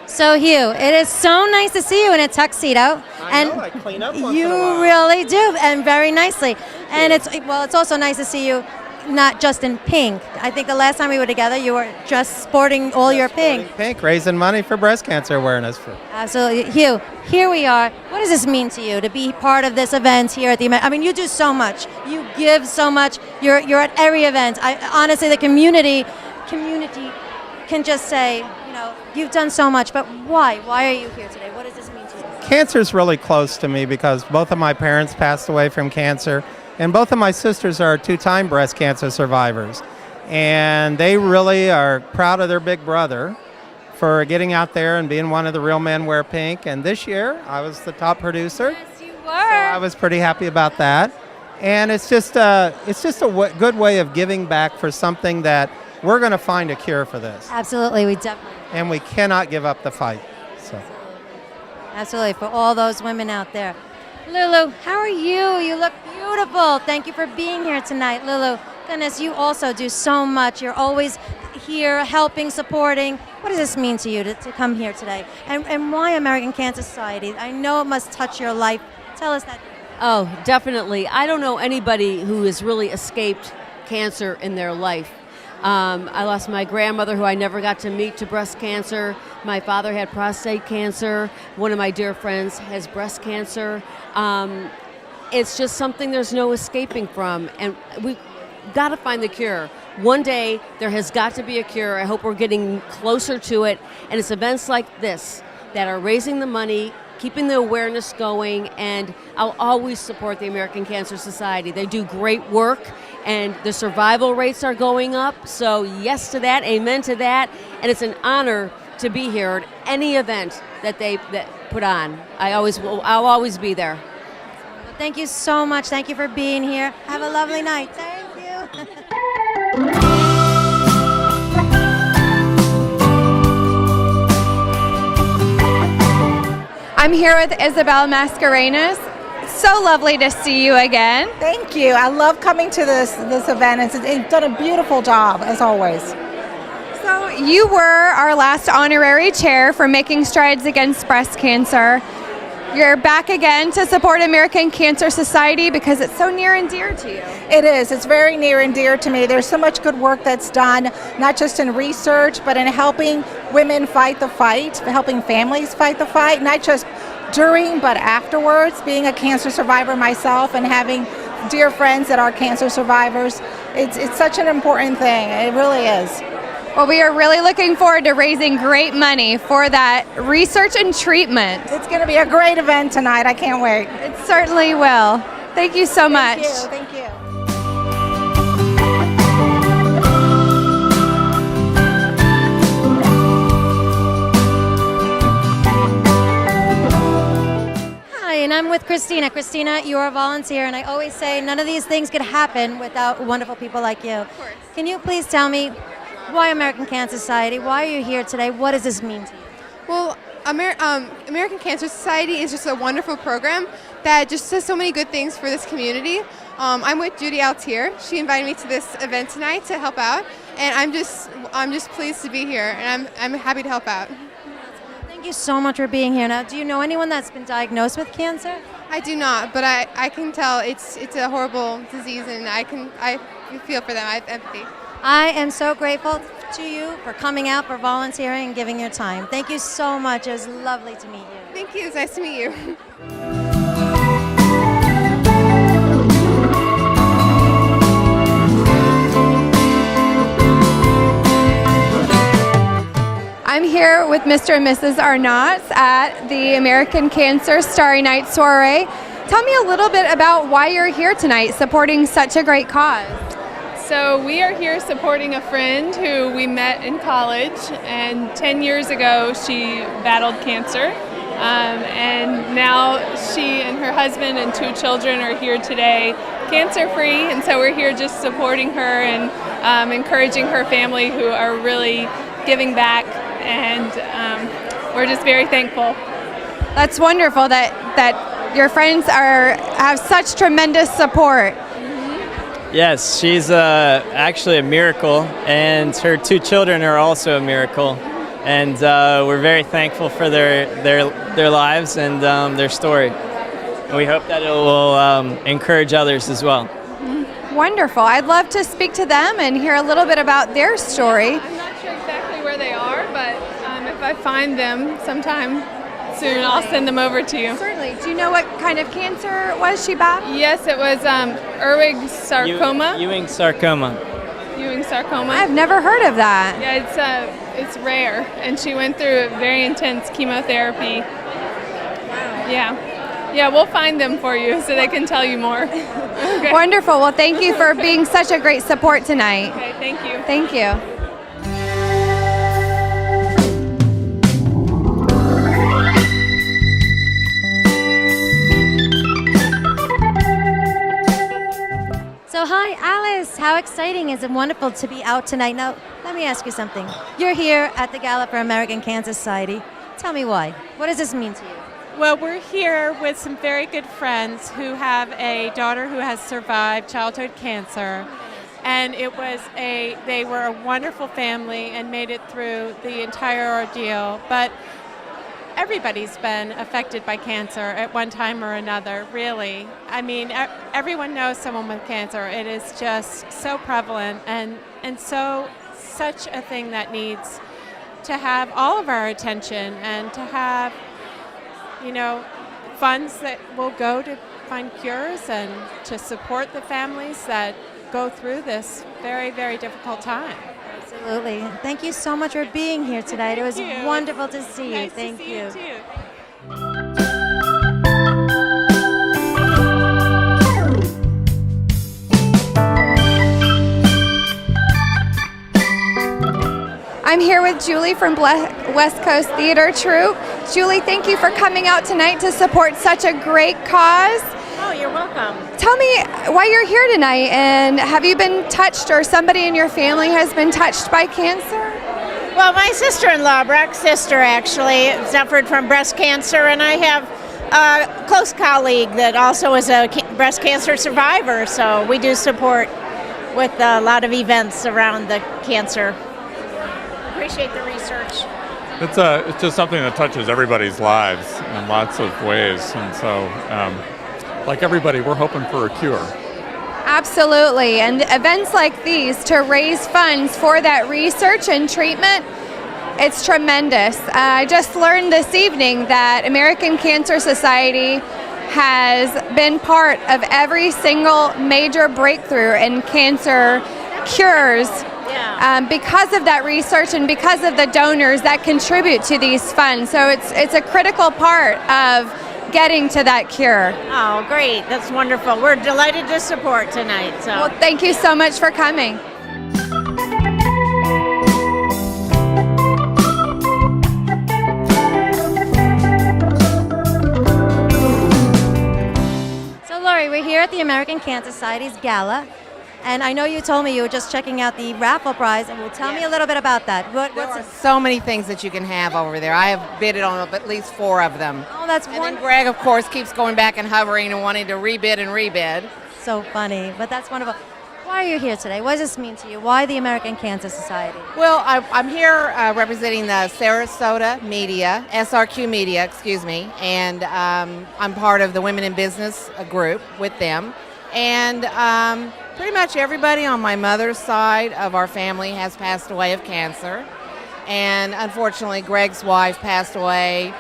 So Hugh, it is so nice to see you in a tuxedo, I clean up once in a you while. really do, and very nicely. And it's also nice to see you not just in pink. I think the last time we were together, you were just sporting all your pink. Pink, raising money for breast cancer awareness. Absolutely, Hugh. Here we are. What does this mean to you to be part of this event here at the? I mean, you do so much. You give so much. You're at every event. Honestly, the community can just say, you've done so much, but why? Why are you here today? What does this mean to you? Cancer's really close to me because both of my parents passed away from cancer, and both of my sisters are 2-time breast cancer survivors. And they really are proud of their big brother for getting out there and being one of the Real Men Wear Pink. And this year, I was the top producer. Yes, you were. So I was pretty happy about that. And it's just a good way of giving back for something that we're going to find a cure for this. Absolutely, we definitely. And we cannot give up the fight. So. Absolutely, for all those women out there. Lulu, how are you? You look beautiful. Thank you for being here tonight, Lulu. Goodness, you also do so much. You're always here helping, supporting. What does this mean to you to come here today? And why American Cancer Society? I know it must touch your life. Tell us that. Oh, definitely. I don't know anybody who has really escaped cancer in their life. I lost my grandmother, who I never got to meet, to breast cancer. My father had prostate cancer. One of my dear friends has breast cancer. It's just something there's no escaping from, and we've got to find the cure. One day, there has got to be a cure. I hope we're getting closer to it, and it's events like this that are raising the money, keeping the awareness going, and I'll always support the American Cancer Society. They do great work, and the survival rates are going up, so yes to that, amen to that, and it's an honor to be here at any event that they put on. I'll always be there. Well, thank you so much. Thank you for being here. Have a lovely night. Thank you. I'm here with Isabel Mascarenas. So lovely to see you again. Thank you. I love coming to this event. It's done a beautiful job, as always. So you were our last honorary chair for Making Strides Against Breast Cancer. You're back again to support American Cancer Society because it's so near and dear to you. It is. It's very near and dear to me. There's so much good work that's done, not just in research, but in helping women fight the fight, helping families fight the fight, not just during, but afterwards, being a cancer survivor myself and having dear friends that are cancer survivors, it's such an important thing. It really is. Well, we are really looking forward to raising great money for that research and treatment. It's going to be a great event tonight. I can't wait. It certainly will. Thank you so much. Thank you. Hi, and I'm with Christina. Christina, you are a volunteer, and I always say none of these things could happen without wonderful people like you. Of course. Can you please tell me why American Cancer Society? Why are you here today? What does this mean to you? Well, American Cancer Society is just a wonderful program that just does so many good things for this community. I'm with Judy Altier. She invited me to this event tonight to help out, and I'm just pleased to be here, and I'm happy to help out. Thank you so much for being here. Now, do you know anyone that's been diagnosed with cancer? I do not, but I can tell it's a horrible disease, and I feel for them. I have empathy. I am so grateful to you for coming out, for volunteering, and giving your time. Thank you so much. It was lovely to meet you. Thank you. It's nice to meet you. I'm here with Mr. and Mrs. Arnotts at the American Cancer Starry Night Soiree. Tell me a little bit about why you're here tonight supporting such a great cause. So we are here supporting a friend who we met in college, and 10 years ago she battled cancer, and now she and her husband and 2 children are here today cancer-free, and so we're here just supporting her and encouraging her family who are really giving back, and we're just very thankful. That's wonderful that your friends have such tremendous support. Yes, she's actually a miracle, and her 2 children are also a miracle, and we're very thankful for their lives and their story. And we hope that it will encourage others as well. Wonderful. I'd love to speak to them and hear a little bit about their story. I'm not sure exactly where they are, but if I find them sometime soon, I'll send them over to you. Certainly. Do you know what kind of cancer was she battling? Yes, it was Ewing sarcoma. Ewing sarcoma. Ewing sarcoma. I've never heard of that. Yeah, it's rare, and she went through very intense chemotherapy. Yeah, we'll find them for you so they can tell you more. Okay. Wonderful. Well, thank you for being such a great support tonight. Okay, thank you. Thank you. So hi, Alice. How exciting. Is it wonderful to be out tonight. Now, let me ask you something. You're here at the Gala for American Cancer Society. Tell me why. What does this mean to you? Well, we're here with some very good friends who have a daughter who has survived childhood cancer. And they were a wonderful family and made it through the entire ordeal. But everybody's been affected by cancer at one time or another, really. I mean, everyone knows someone with cancer. It is just so prevalent and such a thing that needs to have all of our attention and to have, funds that will go to find cures and to support the families that go through this very, very difficult time. Absolutely. Thank you so much for being here tonight. It was wonderful to see you. Thank you. I'm here with Julie from West Coast Theater Troupe. Julie, thank you for coming out tonight to support such a great cause. Oh, you're welcome. Tell me why you're here tonight, and have you been touched or somebody in your family has been touched by cancer? Well, my sister-in-law, Brock's sister, actually suffered from breast cancer, and I have a close colleague that also is a breast cancer survivor, so we do support with a lot of events around the cancer. Appreciate the research. It's just something that touches everybody's lives in lots of ways, and so like everybody, we're hoping for a cure. Absolutely, and events like these to raise funds for that research and treatment It's tremendous. I just learned this evening that American Cancer Society has been part of every single major breakthrough in cancer cures because of that research and because of the donors that contribute to these funds. So it's a critical part of getting to that cure. Oh, great. That's wonderful. We're delighted to support tonight. So. Well, thank you so much for coming. We're here at the American Cancer Society's gala, and I know you told me you were just checking out the raffle prize, and tell me a little bit about that. There are so many things that you can have over there. I have bidded on at least 4 of them. Oh, that's wonderful. And then Greg, of course, keeps going back and hovering and wanting to rebid and rebid. So funny, but that's wonderful. Why are you here today? What does this mean to you? Why the American Cancer Society? Well, I'm here representing the Sarasota Media, SRQ Media, excuse me, and I'm part of the Women in Business group with them. And pretty much everybody on my mother's side of our family has passed away of cancer. And unfortunately, Greg's wife passed away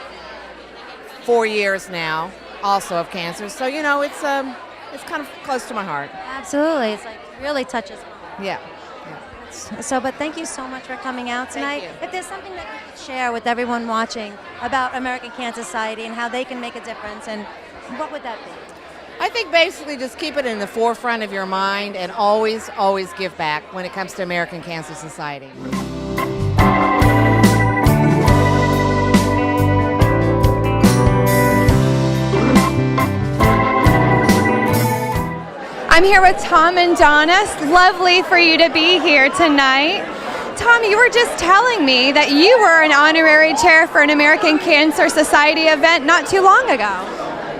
4 years now, also of cancer. So, you know, it's kind of close to my heart. Absolutely. It's like really touches me. Yeah. So, but thank you so much for coming out tonight. If there's something that you could share with everyone watching about American Cancer Society and how they can make a difference, and what would that be? I think basically just keep it in the forefront of your mind and always, always give back when it comes to American Cancer Society. I'm here with Tom and Donna. It's lovely for you to be here tonight. Tom, you were just telling me that you were an honorary chair for an American Cancer Society event not too long ago.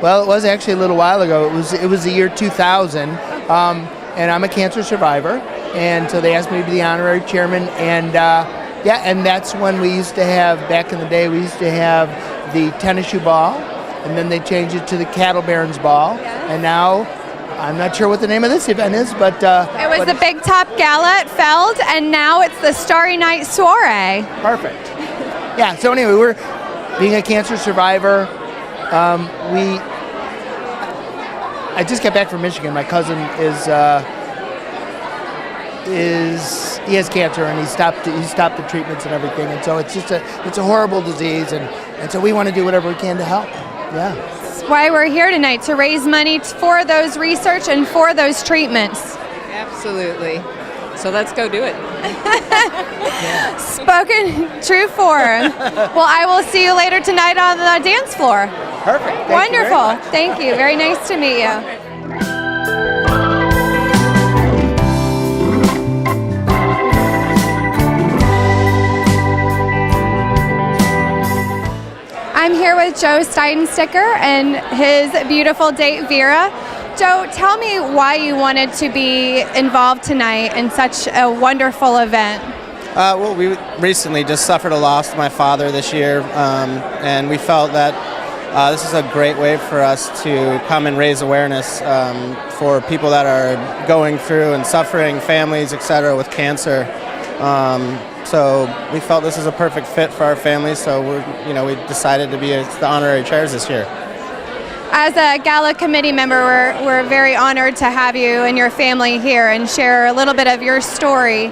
Well, it was actually a little while ago. It was the year 2000, and I'm a cancer survivor, and so they asked me to be the honorary chairman, and and that's when we used to have, back in the day, we used to have the tennis shoe ball, and then they changed it to the Cattle Barons ball, and now I'm not sure what the name of this event is, but it was the Big Top Gala at Feld, and now it's the Starry Night Soiree. Perfect. Yeah. So anyway, we're being a cancer survivor. I just got back from Michigan. My cousin he has cancer, and he stopped the treatments and everything, and so it's a horrible disease, and so we want to do whatever we can to help. Yeah. Why we're here tonight, to raise money for those research and for those treatments. Absolutely. So let's go do it. Spoken true form. Well, I will see you later tonight on the dance floor. Perfect. Wonderful. Thank you. Very nice to meet you. I'm here with Joe Seidensticker and his beautiful date, Vera. Joe, tell me why you wanted to be involved tonight in such a wonderful event. Well, we recently just suffered a loss to my father this year, and we felt that this is a great way for us to come and raise awareness for people that are going through and suffering, families, etc., with cancer. So we felt this is a perfect fit for our family, so we decided to be the honorary chairs this year. As a gala committee member, we're very honored to have you and your family here and share a little bit of your story.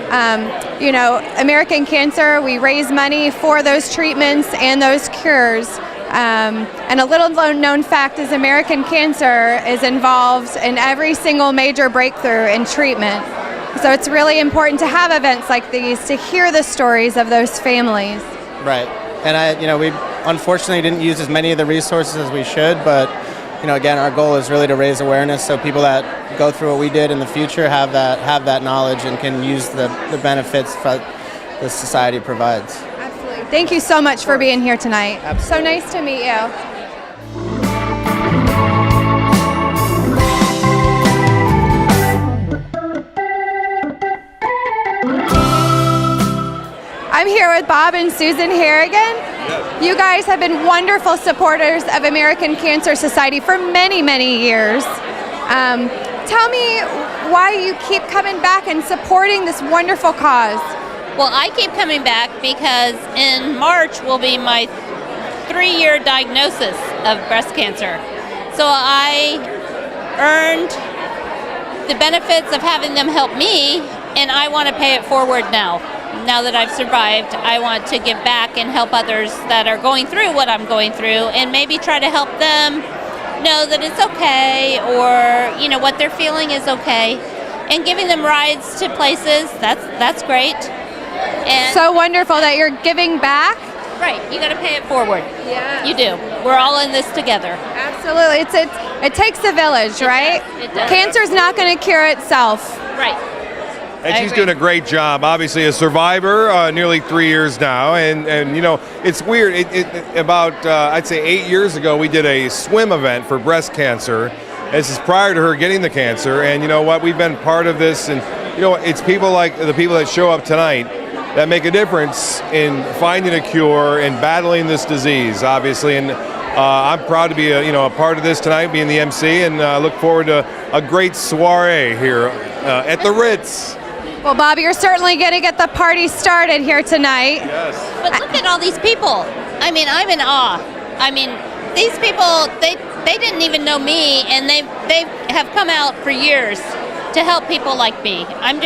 American Cancer, we raise money for those treatments and those cures. And a little known fact is American Cancer is involved in every single major breakthrough in treatment. So it's really important to have events like these to hear the stories of those families. Right. And we unfortunately didn't use as many of the resources as we should, but again, our goal is really to raise awareness so people that go through what we did in the future have that knowledge and can use the benefits that the society provides. Absolutely. Thank you so much for being here tonight. Absolutely. So nice to meet you. I'm here with Bob and Susan Harrigan. Yes. You guys have been wonderful supporters of American Cancer Society for many, many years. Tell me why you keep coming back and supporting this wonderful cause. Well, I keep coming back because in March will be my 3-year diagnosis of breast cancer. So I earned the benefits of having them help me, and I want to pay it forward now. Now that I've survived, I want to give back and help others that are going through what I'm going through, and maybe try to help them know that it's okay, or what they're feeling is okay, and giving them rides to places. That's great. And so wonderful that you're giving back. Right, you got to pay it forward. Yeah, you do. We're all in this together. Absolutely, it takes a village, right? It does. Cancer's not going to cure itself. Right. And she's doing a great job. Obviously, a survivor, nearly 3 years now, and it's weird. About I'd say 8 years ago, we did a swim event for breast cancer. This is prior to her getting the cancer, and you know what? We've been part of this, and it's people like the people that show up tonight that make a difference in finding a cure and battling this disease, obviously. And I'm proud to be a part of this tonight, being the MC, and look forward to a great soiree here at the Ritz. Well, Bob, you're certainly going to get the party started here tonight. Yes. But look at all these people. I mean, I'm in awe. I mean, these people, they didn't even know me, and they have come out for years to help people like me. I'm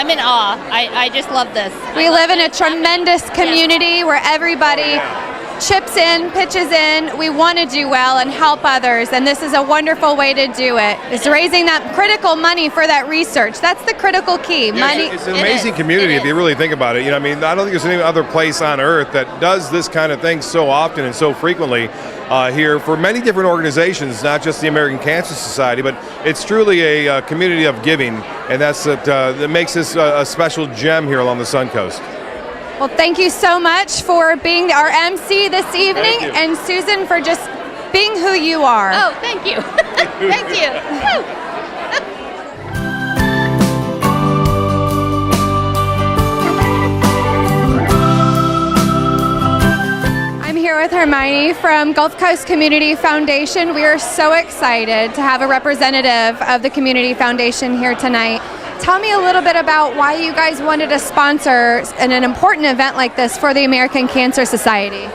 in awe. I just love this. We live in a tremendous community where everybody chips in, pitches in. We want to do well and help others, and this is a wonderful way to do it. It's raising that critical money for that research. That's the critical key. Money. It's an amazing community if you really think about it. I mean, I don't think there's any other place on earth that does this kind of thing so often and so frequently here for many different organizations, not just the American Cancer Society, but it's truly a community of giving, and that makes this a special gem here along the Suncoast. Well, thank you so much for being our MC this evening, and Susan for just being who you are. Oh, thank you. Thank you. I'm here with Hermione from Gulf Coast Community Foundation. We are so excited to have a representative of the Community Foundation here tonight. Tell me a little bit about why you guys wanted to sponsor an important event like this for the American Cancer Society.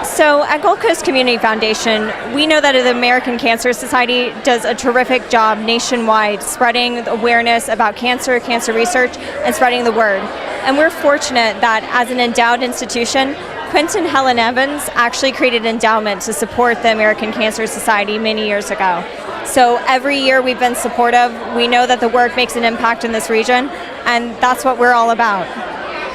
So at Gulf Coast Community Foundation, we know that the American Cancer Society does a terrific job nationwide spreading awareness about cancer, cancer research, and spreading the word. And we're fortunate that as an endowed institution, Quentin Helen Evans actually created an endowment to support the American Cancer Society many years ago. So every year we've been supportive. We know that the work makes an impact in this region, and that's what we're all about.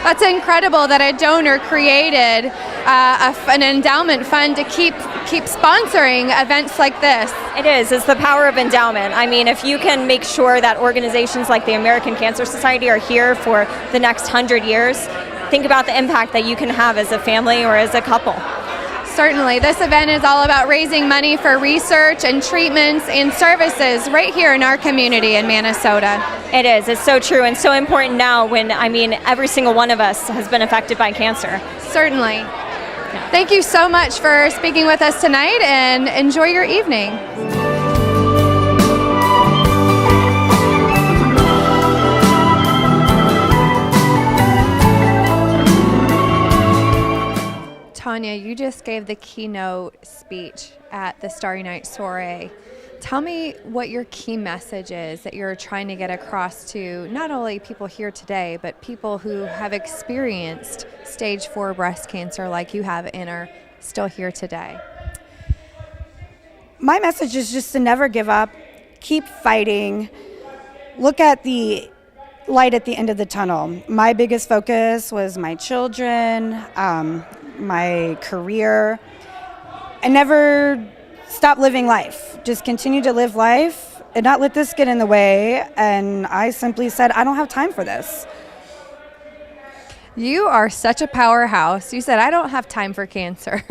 That's incredible that a donor created an endowment fund to keep sponsoring events like this. It is. It's the power of endowment. I mean, if you can make sure that organizations like the American Cancer Society are here for the next 100 years, think about the impact that you can have as a family or as a couple. Certainly. This event is all about raising money for research and treatments and services right here in our community in Minnesota. It is. It's so true and so important now when, every single one of us has been affected by cancer. Certainly. Yeah. Thank you so much for speaking with us tonight, and enjoy your evening. Tanya, you just gave the keynote speech at the Starry Night Soiree. Tell me what your key message is that you're trying to get across to not only people here today, but people who have experienced stage 4 breast cancer like you have and are still here today. My message is just to never give up, keep fighting, look at the light at the end of the tunnel. My biggest focus was my children, my career. I never stop living life. Just continue to live life and not let this get in the way. And I simply said, I don't have time for this. You are such a powerhouse. You said, I don't have time for cancer.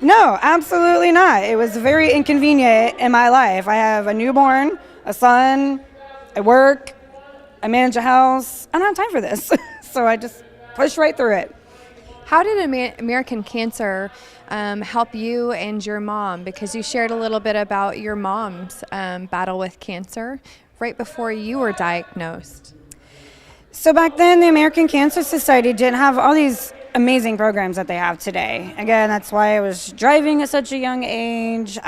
No, absolutely not. It was very inconvenient in my life. I have a newborn, a son, I work, I manage a house. I don't have time for this. So I just pushed right through it. How did American Cancer help you and your mom? Because you shared a little bit about your mom's battle with cancer right before you were diagnosed. So back then, the American Cancer Society didn't have all these amazing programs that they have today. Again, that's why I was driving at such a young age.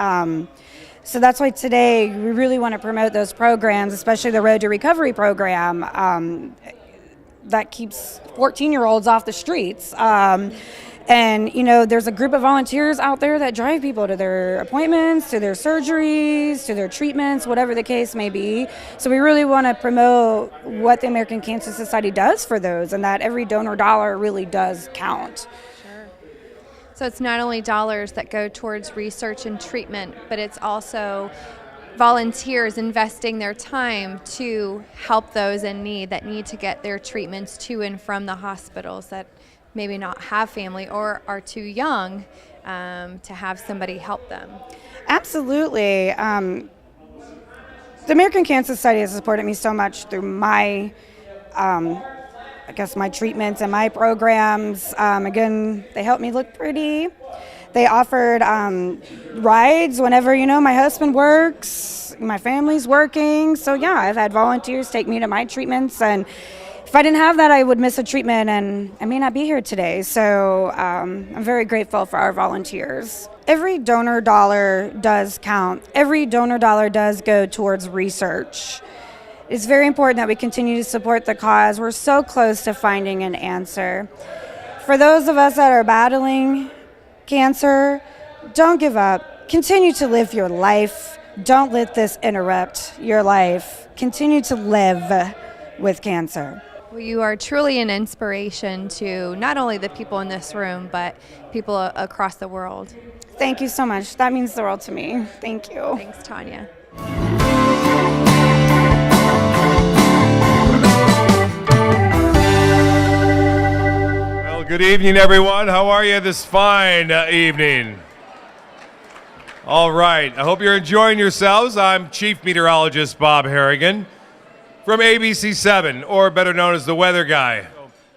So that's why today we really want to promote those programs, especially the Road to Recovery program that keeps 14-year-olds off the streets. And, you know, there's a group of volunteers out there that drive people to their appointments, to their surgeries, to their treatments, whatever the case may be. So we really want to promote what the American Cancer Society does for those, and that every donor dollar really does count. So it's not only dollars that go towards research and treatment, but it's also volunteers investing their time to help those in need that need to get their treatments to and from the hospitals that maybe not have family or are too young to have somebody help them. Absolutely. The American Cancer Society has supported me so much through my my treatments and my programs. Again, they help me look pretty. They offered rides whenever, my husband works, my family's working. So yeah, I've had volunteers take me to my treatments, and if I didn't have that, I would miss a treatment and I may not be here today. So I'm very grateful for our volunteers. Every donor dollar does count. Every donor dollar does go towards research. It's very important that we continue to support the cause. We're so close to finding an answer. For those of us that are battling cancer, don't give up. Continue to live your life. Don't let this interrupt your life. Continue to live with cancer. Well, you are truly an inspiration to not only the people in this room, but people across the world. Thank you so much. That means the world to me. Thank you. Thanks, Tanya. Well, good evening, everyone. How are you this fine evening? All right. I hope you're enjoying yourselves. I'm Chief Meteorologist Bob Harrigan from ABC7, or better known as the Weather Guy.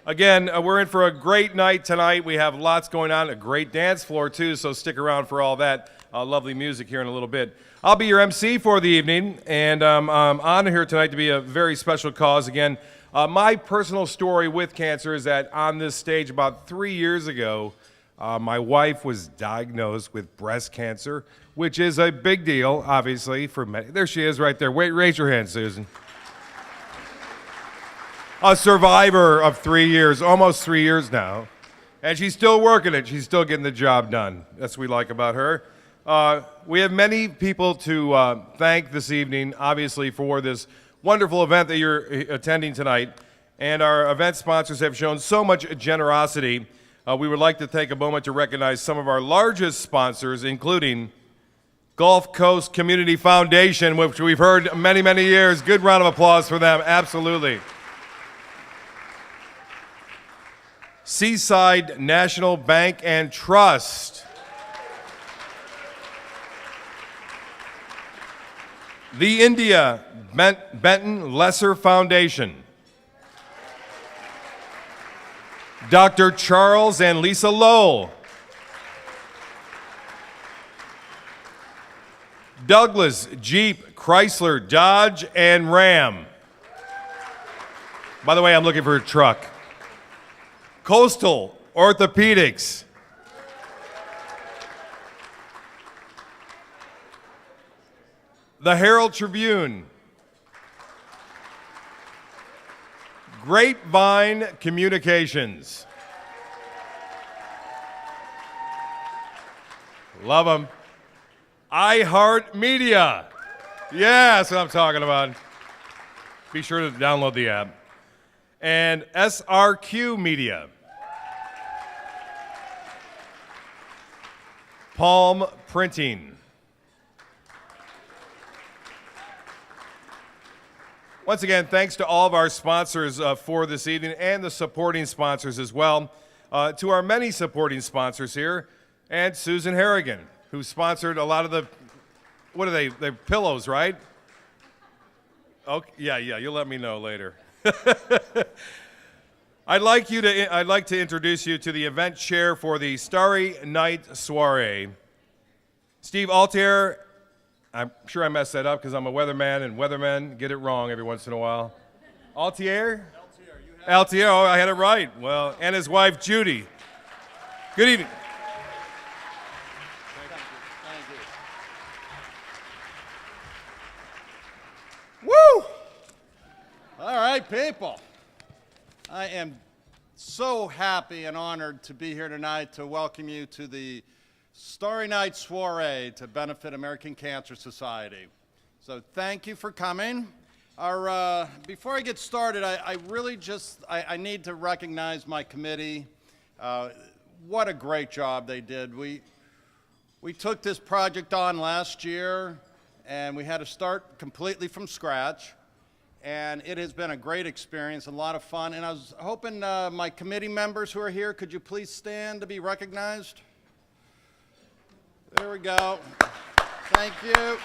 Again, we're in for a great night tonight. We have lots going on, a great dance floor too, so stick around for all that lovely music here in a little bit. I'll be your MC for the evening, and I'm on here tonight to be a very special cause. Again, my personal story with cancer is that on this stage about 3 years ago, my wife was diagnosed with breast cancer, which is a big deal, obviously, for many. There she is right there. Wait, raise your hand, Susan. A survivor of 3 years, almost 3 years now. And she's still working it. She's still getting the job done. That's what we like about her. We have many people to thank this evening, obviously, for this wonderful event that you're attending tonight. And our event sponsors have shown so much generosity. We would like to take a moment to recognize some of our largest sponsors, including Gulf Coast Community Foundation, which we've heard many, many years. Good round of applause for them, absolutely. Seaside National Bank and Trust. The India Benton Lesser Foundation. Dr. Charles and Lisa Lowell. Douglas Jeep Chrysler Dodge and Ram. By the way, I'm looking for a truck. Coastal Orthopedics. The Herald Tribune. Grapevine Communications. Love them. iHeartMedia. Yeah, that's what I'm talking about. Be sure to download the app. And SRQ Media. Palm Printing. Once again, thanks to all of our sponsors for this evening and the supporting sponsors as well. To our many supporting sponsors here, and Susan Harrigan, who sponsored a lot of the, what are they? They're pillows, right? Okay, yeah, you'll let me know later. I'd like to introduce you to the event chair for the Starry Night Soiree. Steve Altier, I'm sure I messed that up because I'm a weatherman and weathermen get it wrong every once in a while. Altier? Altier, Altier, oh, I had it right. Well, and his wife, Judy. Good evening. Woo! All right, people. I am so happy and honored to be here tonight to welcome you to the Starry Night Soiree to benefit American Cancer Society. So thank you for coming. Before I get started, I really I need to recognize my committee. What a great job they did. We took this project on last year, and we had to start completely from scratch. And it has been a great experience, a lot of fun. And I was hoping my committee members who are here, could you please stand to be recognized? There we go. Thank you.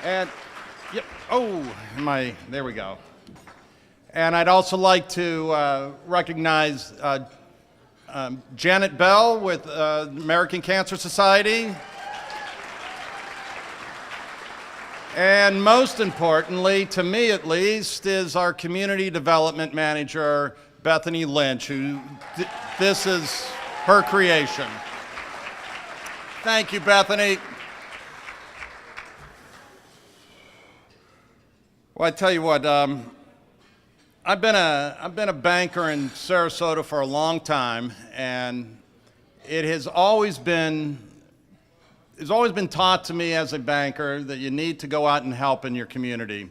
And, yep, there we go. And I'd also like to recognize Janet Bell with American Cancer Society. And most importantly, to me at least, is our community development manager, Bethany Lynch, who this is her creation. Thank you, Bethany. Well, I tell you what, I've been a banker in Sarasota for a long time, and it has always been taught to me as a banker that you need to go out and help in your community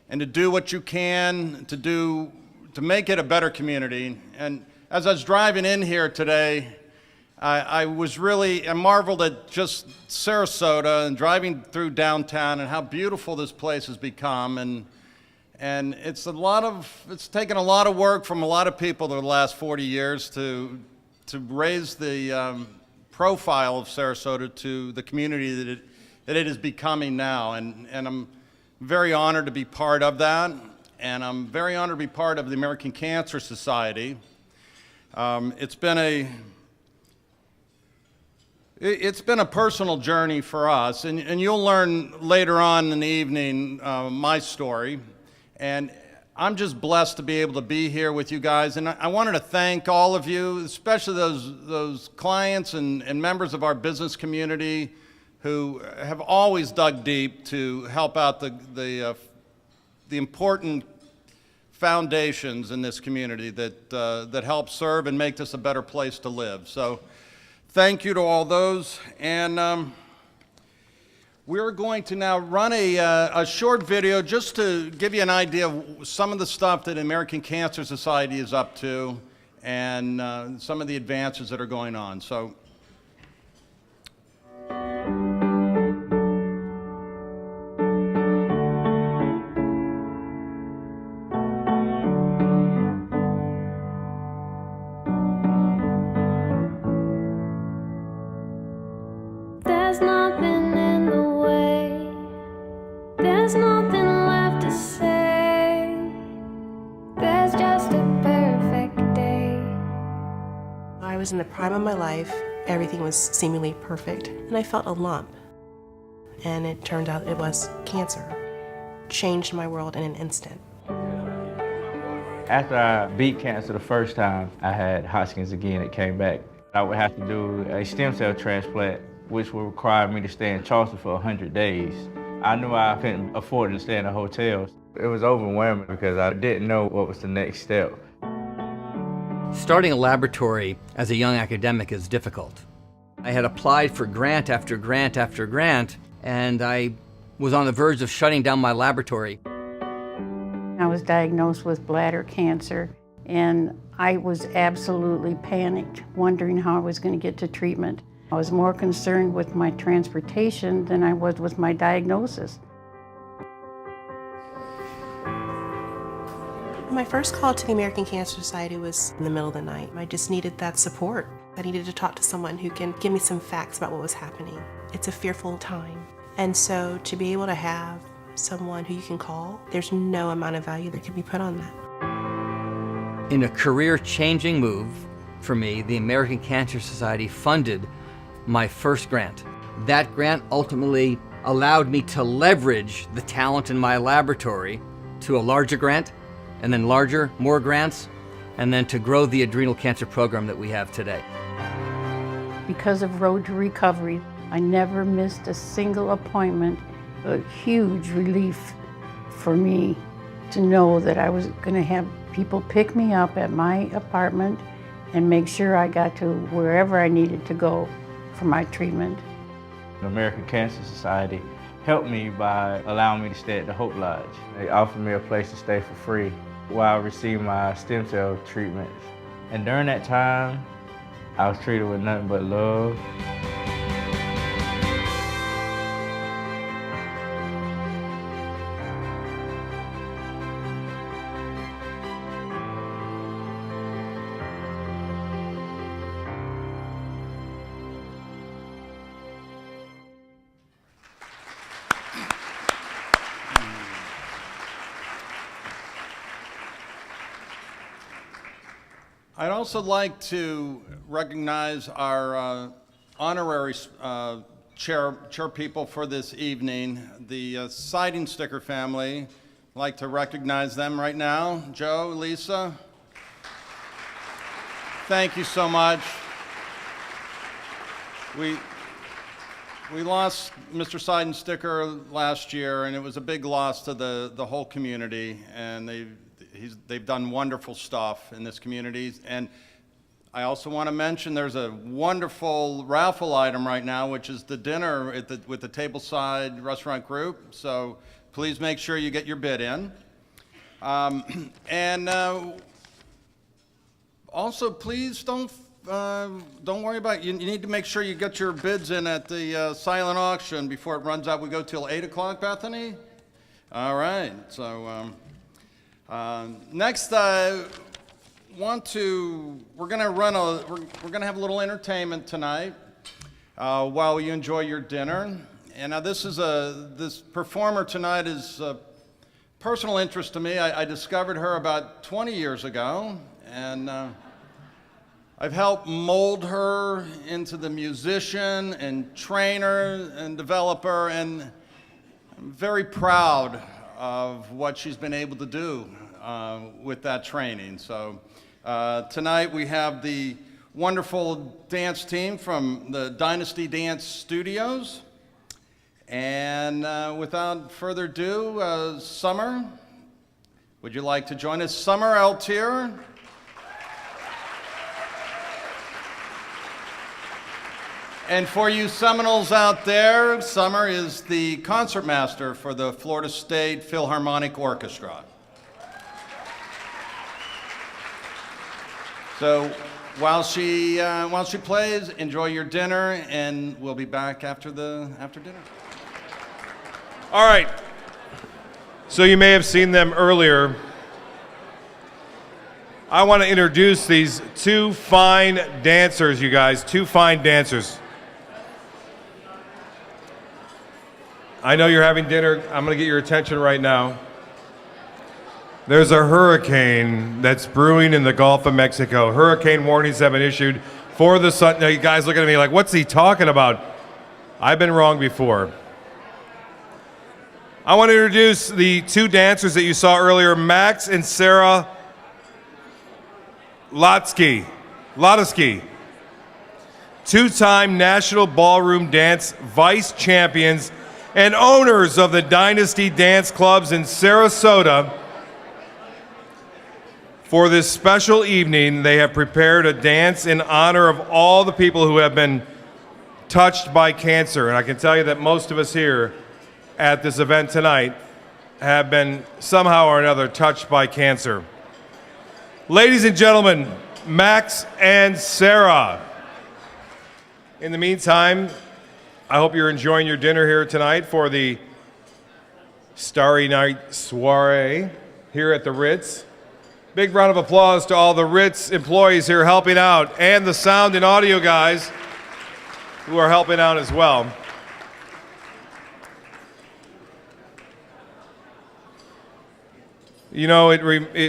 and to do what you can to make it a better community. And as I was driving in here today, I marveled at just Sarasota and driving through downtown and how beautiful this place has become. And it's taken a lot of work from a lot of people the last 40 years to raise the profile of Sarasota to the community that it is becoming now. And I'm very honored to be part of that. And I'm very honored to be part of the American Cancer Society. It's been a personal journey for us, and you'll learn later on in the evening my story. And I'm just blessed to be able to be here with you guys. And I wanted to thank all of you, especially those clients and members of our business community who have always dug deep to help out the important foundations in this community that help serve and make this a better place to live. So thank you to all those. And we're going to now run a short video just to give you an idea of some of the stuff that American Cancer Society is up to and some of the advances that are going on. So. There's nothing in the way, there's nothing left to say, there's just a perfect day. I was in the prime of my life, everything was seemingly perfect, and I felt a lump. And it turned out it was cancer. Changed my world in an instant. After I beat cancer the first time, I had Hodgkin's again, it came back. I would have to do a stem cell transplant, which would require me to stay in Charleston for 100 days. I knew I couldn't afford to stay in a hotel. It was overwhelming because I didn't know what was the next step. Starting a laboratory as a young academic is difficult. I had applied for grant after grant after grant, and I was on the verge of shutting down my laboratory. I was diagnosed with bladder cancer, and I was absolutely panicked, wondering how I was going to get to treatment. I was more concerned with my transportation than I was with my diagnosis. My first call to the American Cancer Society was in the middle of the night. I just needed that support. I needed to talk to someone who can give me some facts about what was happening. It's a fearful time. And so to be able to have someone who you can call, there's no amount of value that can be put on that. In a career-changing move for me, the American Cancer Society funded my first grant. That grant ultimately allowed me to leverage the talent in my laboratory to a larger grant, and then larger, more grants, and then to grow the adrenal cancer program that we have today. Because of Road to Recovery, I never missed a single appointment. A huge relief for me to know that I was going to have people pick me up at my apartment and make sure I got to wherever I needed to go for my treatment. The American Cancer Society helped me by allowing me to stay at the Hope Lodge. They offered me a place to stay for free while I received my stem cell treatments. And during that time, I was treated with nothing but love. I'd also like to recognize our honorary chair people for this evening, the Seidensticker family. I'd like to recognize them right now. Joe, Lisa, thank you so much. We lost Mr. Seidensticker last year, and it was a big loss to the whole community, and they've done wonderful stuff in this community. And I also want to mention there's a wonderful raffle item right now, which is the dinner with the Tableside Restaurant Group. So please make sure you get your bid in. Also, please don't worry about it. You need to make sure you get your bids in at the silent auction before it runs out. We go till 8 o'clock, Bethany? All right. So next, we're gonna have a little entertainment tonight while you enjoy your dinner. And now this performer tonight is a personal interest to me. I discovered her about 20 years ago, and I've helped mold her into the musician and trainer and developer, and I'm very proud of what she's been able to do with that training. So tonight we have the wonderful dance team from the Dynasty Dance Studios. And without further ado, Sommer, would you like to join us? Sommer Altier. And for you Seminoles out there, Sommer is the concertmaster for the Florida State Philharmonic Orchestra. So while she plays, enjoy your dinner, and we'll be back after dinner. All right. So you may have seen them earlier. I want to introduce these two fine dancers, you guys, two fine dancers. I know you're having dinner. I'm going to get your attention right now. There's a hurricane that's brewing in the Gulf of Mexico. Hurricane warnings have been issued for the sun. Now, you guys looking at me like, what's he talking about? I've been wrong before. I want to introduce the two dancers that you saw earlier, Max and Sarah Lotsky, two-time National Ballroom Dance Vice Champions and owners of the Dynasty Dance Clubs in Sarasota. For this special evening, they have prepared a dance in honor of all the people who have been touched by cancer. And I can tell you that most of us here at this event tonight have been somehow or another touched by cancer. Ladies and gentlemen, Max and Sarah. In the meantime, I hope you're enjoying your dinner here tonight for the Starry Night Soiree here at the Ritz. Big round of applause to all the Ritz employees here helping out, and the sound and audio guys who are helping out as well. You know, it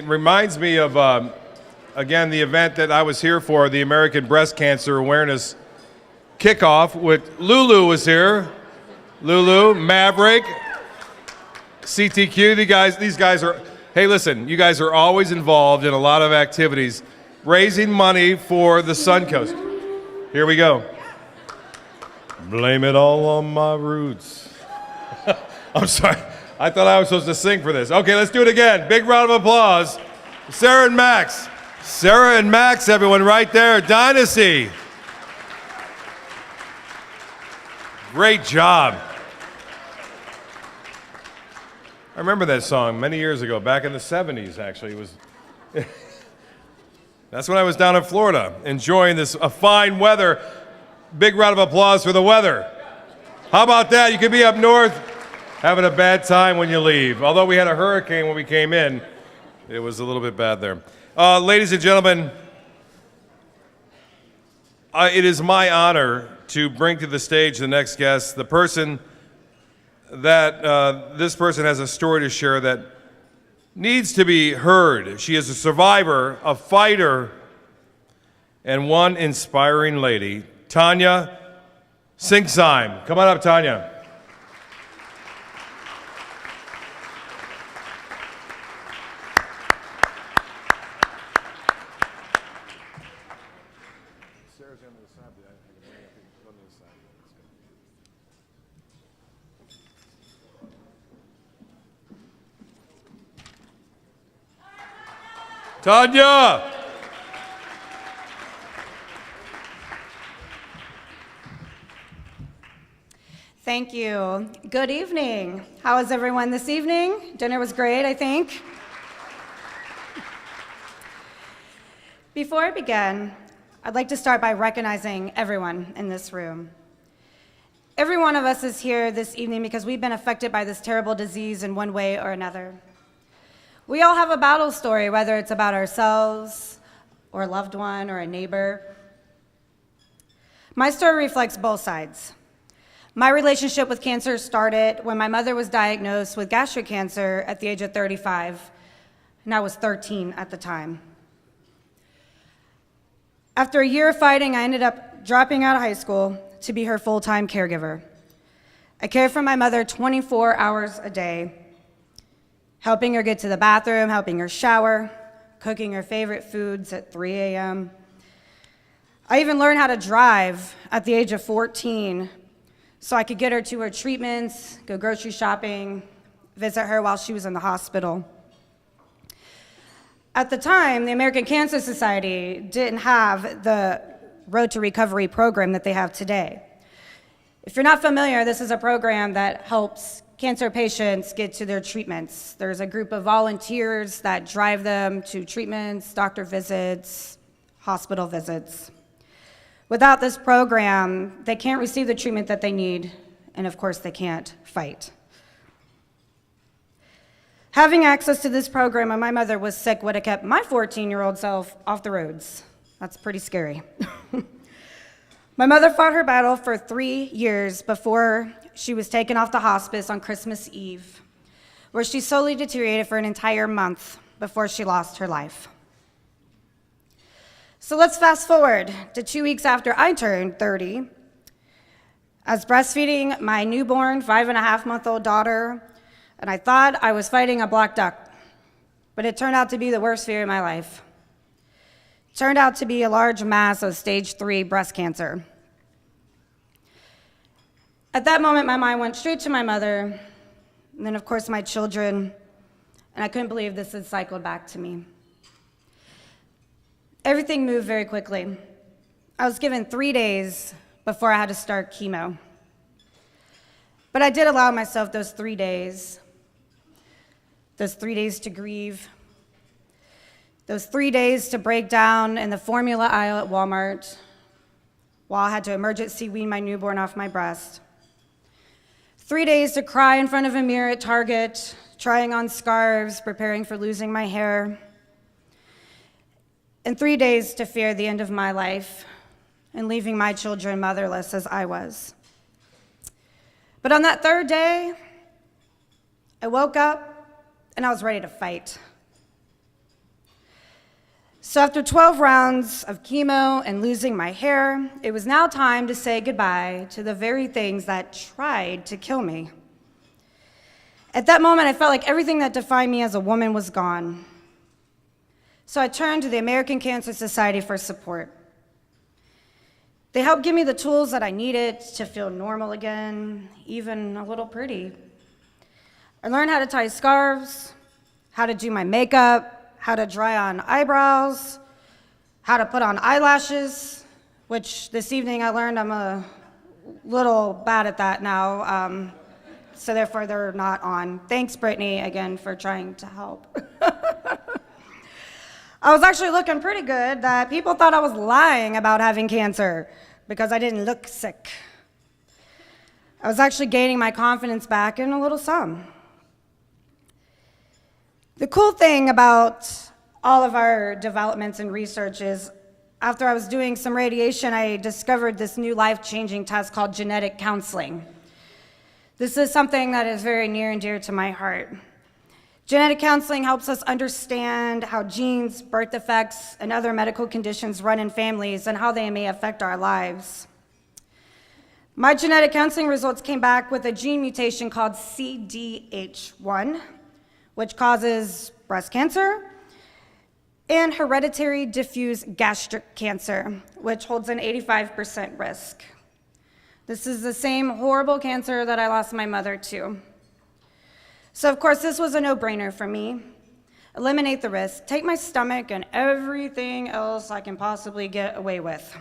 reminds me of, again, the event that I was here for, the American Breast Cancer Awareness Kickoff. With Lulu was here. Lulu, Maverick, CTQ. These guys are, hey, listen, you guys are always involved in a lot of activities raising money for the Suncoast. Here we go. Blame it all on my roots. I'm sorry. I thought I was supposed to sing for this. Okay, let's do it again. Big round of applause. Sarah and Max. Sarah and Max, everyone, right there. Dynasty. Great job. I remember that song many years ago, back in the 70s, actually. It was. That's when I was down in Florida, enjoying this fine weather. Big round of applause for the weather. How about that? You could be up north having a bad time when you leave. Although we had a hurricane when we came in, it was a little bit bad there. Ladies and gentlemen, it is my honor to bring to the stage the next guest, the person that this person has a story to share that needs to be heard. She is a survivor, a fighter, and one inspiring lady, Tanya Singsheim. Come on up, Tanya. Tanya! Thank you. Good evening. How is everyone this evening? Dinner was great, I think. Before I begin, I'd like to start by recognizing everyone in this room. Every one of us is here this evening because we've been affected by this terrible disease in one way or another. We all have a battle story, whether it's about ourselves or a loved one or a neighbor. My story reflects both sides. My relationship with cancer started when my mother was diagnosed with gastric cancer at the age of 35, and I was 13 at the time. After a year of fighting, I ended up dropping out of high school to be her full-time caregiver. I cared for my mother 24 hours a day, helping her get to the bathroom, helping her shower, cooking her favorite foods at 3 a.m. I even learned how to drive at the age of 14 so I could get her to her treatments, go grocery shopping, visit her while she was in the hospital. At the time, the American Cancer Society didn't have the Road to Recovery program that they have today. If you're not familiar, this is a program that helps cancer patients get to their treatments. There's a group of volunteers that drive them to treatments, doctor visits, hospital visits. Without this program, they can't receive the treatment that they need, and of course, they can't fight. Having access to this program when my mother was sick would have kept my 14-year-old self off the roads. That's pretty scary. My mother fought her battle for 3 years before she was taken off the hospice on Christmas Eve, where she slowly deteriorated for an entire month before she lost her life. So let's fast forward to 2 weeks after I turned 30. I was breastfeeding my newborn 5.5-month-old daughter, and I thought I was fighting a black duck, but it turned out to be the worst fear of my life. It turned out to be a large mass of stage 3 breast cancer. At that moment, my mind went straight to my mother, and then of course my children, and I couldn't believe this had cycled back to me. Everything moved very quickly. I was given 3 days before I had to start chemo. But I did allow myself those 3 days to grieve, those 3 days to break down in the formula aisle at Walmart while I had to emergency wean my newborn off my breast. 3 days to cry in front of a mirror at Target, trying on scarves, preparing for losing my hair. And 3 days to fear the end of my life and leaving my children motherless as I was. But on that third day, I woke up and I was ready to fight. So after 12 rounds of chemo and losing my hair, it was now time to say goodbye to the very things that tried to kill me. At that moment, I felt like everything that defined me as a woman was gone. So I turned to the American Cancer Society for support. They helped give me the tools that I needed to feel normal again, even a little pretty. I learned how to tie scarves, how to do my makeup, how to dry on eyebrows, how to put on eyelashes, which this evening I learned I'm a little bad at that now, so therefore they're not on. Thanks, Brittany, again, for trying to help. I was actually looking pretty good that people thought I was lying about having cancer because I didn't look sick. I was actually gaining my confidence back in a little some. The cool thing about all of our developments and research is after I was doing some radiation, I discovered this new life-changing test called genetic counseling. This is something that is very near and dear to my heart. Genetic counseling helps us understand how genes, birth defects, and other medical conditions run in families and how they may affect our lives. My genetic counseling results came back with a gene mutation called CDH1, which causes breast cancer, and hereditary diffuse gastric cancer, which holds an 85% risk. This is the same horrible cancer that I lost my mother to. So of course, this was a no-brainer for me. Eliminate the risk, take my stomach and everything else I can possibly get away with.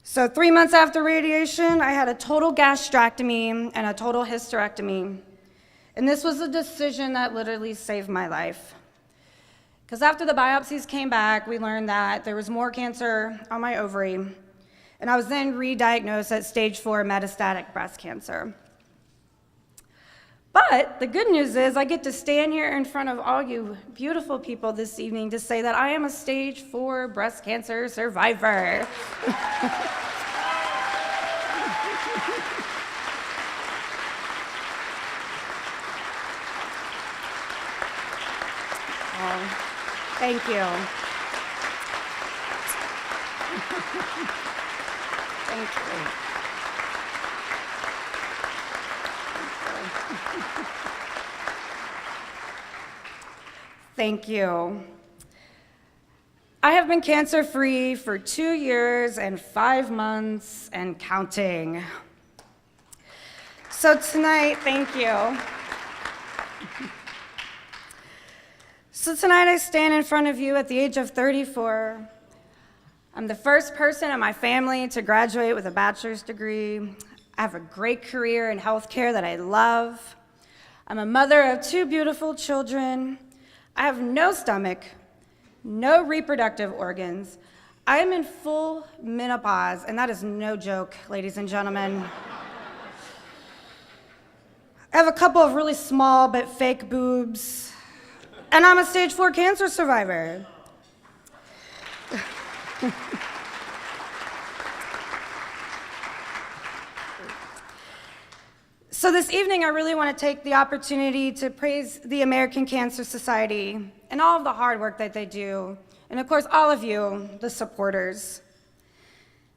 So 3 months after radiation, I had a total gastrectomy and a total hysterectomy. And this was a decision that literally saved my life. Because after the biopsies came back, we learned that there was more cancer on my ovary, and I was then re-diagnosed at stage 4 metastatic breast cancer. But the good news is I get to stand here in front of all you beautiful people this evening to say that I am a stage 4 breast cancer survivor. Thank you. Thank you. Thank you. I have been cancer-free for 2 years and 5 months and counting. So tonight, thank you. So tonight I stand in front of you at the age of 34. I'm the first person in my family to graduate with a bachelor's degree. I have a great career in healthcare that I love. I'm a mother of 2 beautiful children. I have no stomach, no reproductive organs. I am in full menopause, and that is no joke, ladies and gentlemen. I have a couple of really small but fake boobs, and I'm a stage 4 cancer survivor. So this evening, I really want to take the opportunity to praise the American Cancer Society and all of the hard work that they do, and of course, all of you, the supporters.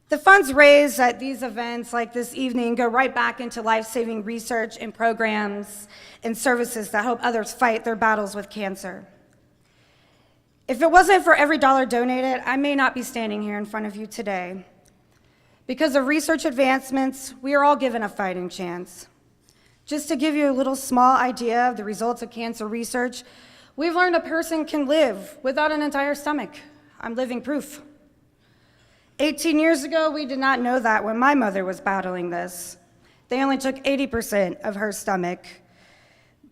The funds raised at these events like this evening go right back into life-saving research and programs and services that help others fight their battles with cancer. If it wasn't for every dollar donated, I may not be standing here in front of you today. Because of research advancements, we are all given a fighting chance. Just to give you a little small idea of the results of cancer research, we've learned a person can live without an entire stomach. I'm living proof. 18 years ago, we did not know that when my mother was battling this. They only took 80% of her stomach,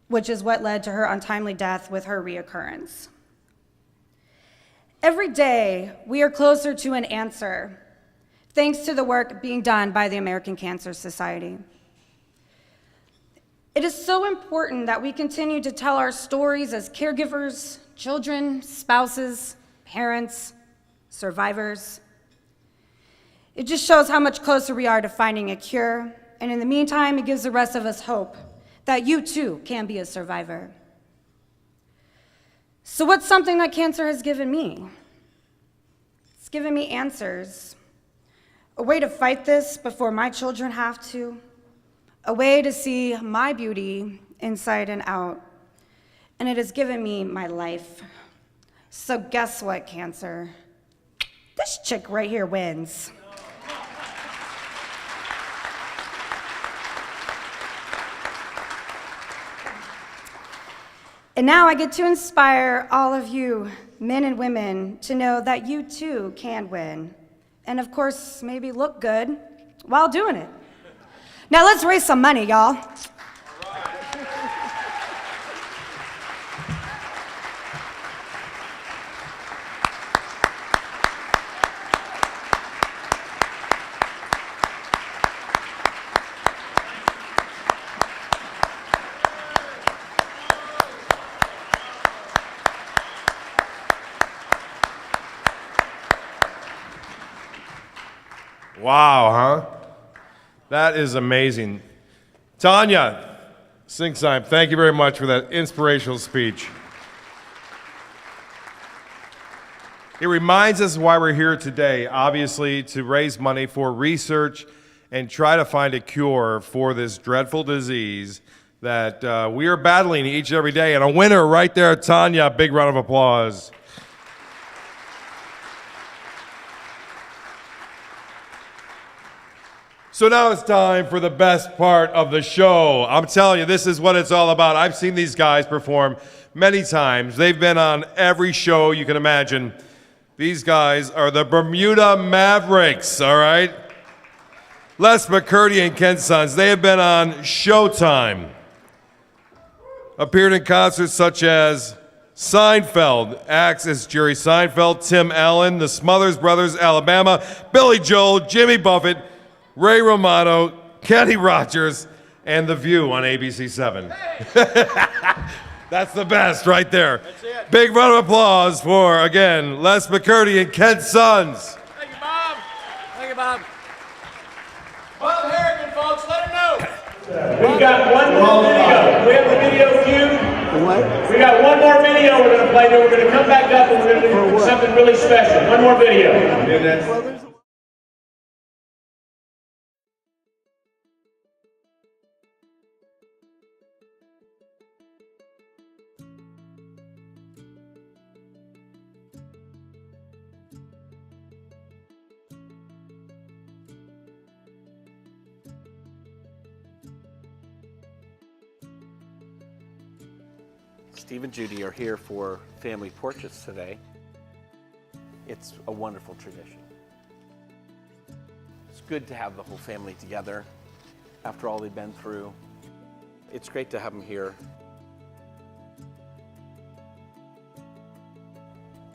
which is what led to her untimely death with her reoccurrence. Every day, we are closer to an answer, thanks to the work being done by the American Cancer Society. It is so important that we continue to tell our stories as caregivers, children, spouses, parents, survivors. It just shows how much closer we are to finding a cure, and in the meantime, it gives the rest of us hope that you too can be a survivor. So what's something that cancer has given me? It's given me answers. A way to fight this before my children have to. A way to see my beauty inside and out. And it has given me my life. So guess what, Cancer? This chick right here wins. And now I get to inspire all of you, men and women, to know that you too can win. And of course, maybe look good while doing it. Now let's raise some money, y'all. Wow, huh? That is amazing. Tanya Singsheim, thank you very much for that inspirational speech. It reminds us why we're here today, obviously, to raise money for research and try to find a cure for this dreadful disease that we are battling each and every day. And a winner right there, Tanya. Big round of applause. So now it's time for the best part of the show. I'm telling you, this is what it's all about. I've seen these guys perform many times. They've been on every show you can imagine. These guys are the Bermuda Mavericks, all right? Les McCurdy and Ken Sons, they have been on Showtime. Appeared in concerts such as Seinfeld, acts as Jerry Seinfeld, Tim Allen, the Smothers Brothers, Alabama, Billy Joel, Jimmy Buffett, Ray Romano, Kenny Rogers, and The View on ABC7. That's the best right there. Big round of applause for, again, Les McCurdy and Ken Sons. Thank you, Bob. Thank you, Bob. Bob Harrigan, folks, let him know. We've got one more video. We have the video queued. What? We got one more video we're going to play, then we're going to come back up and we're going to do something really special. One more video. Steve and Judy are here for family portraits today. It's a wonderful tradition. It's good to have the whole family together after all they've been through. It's great to have them here.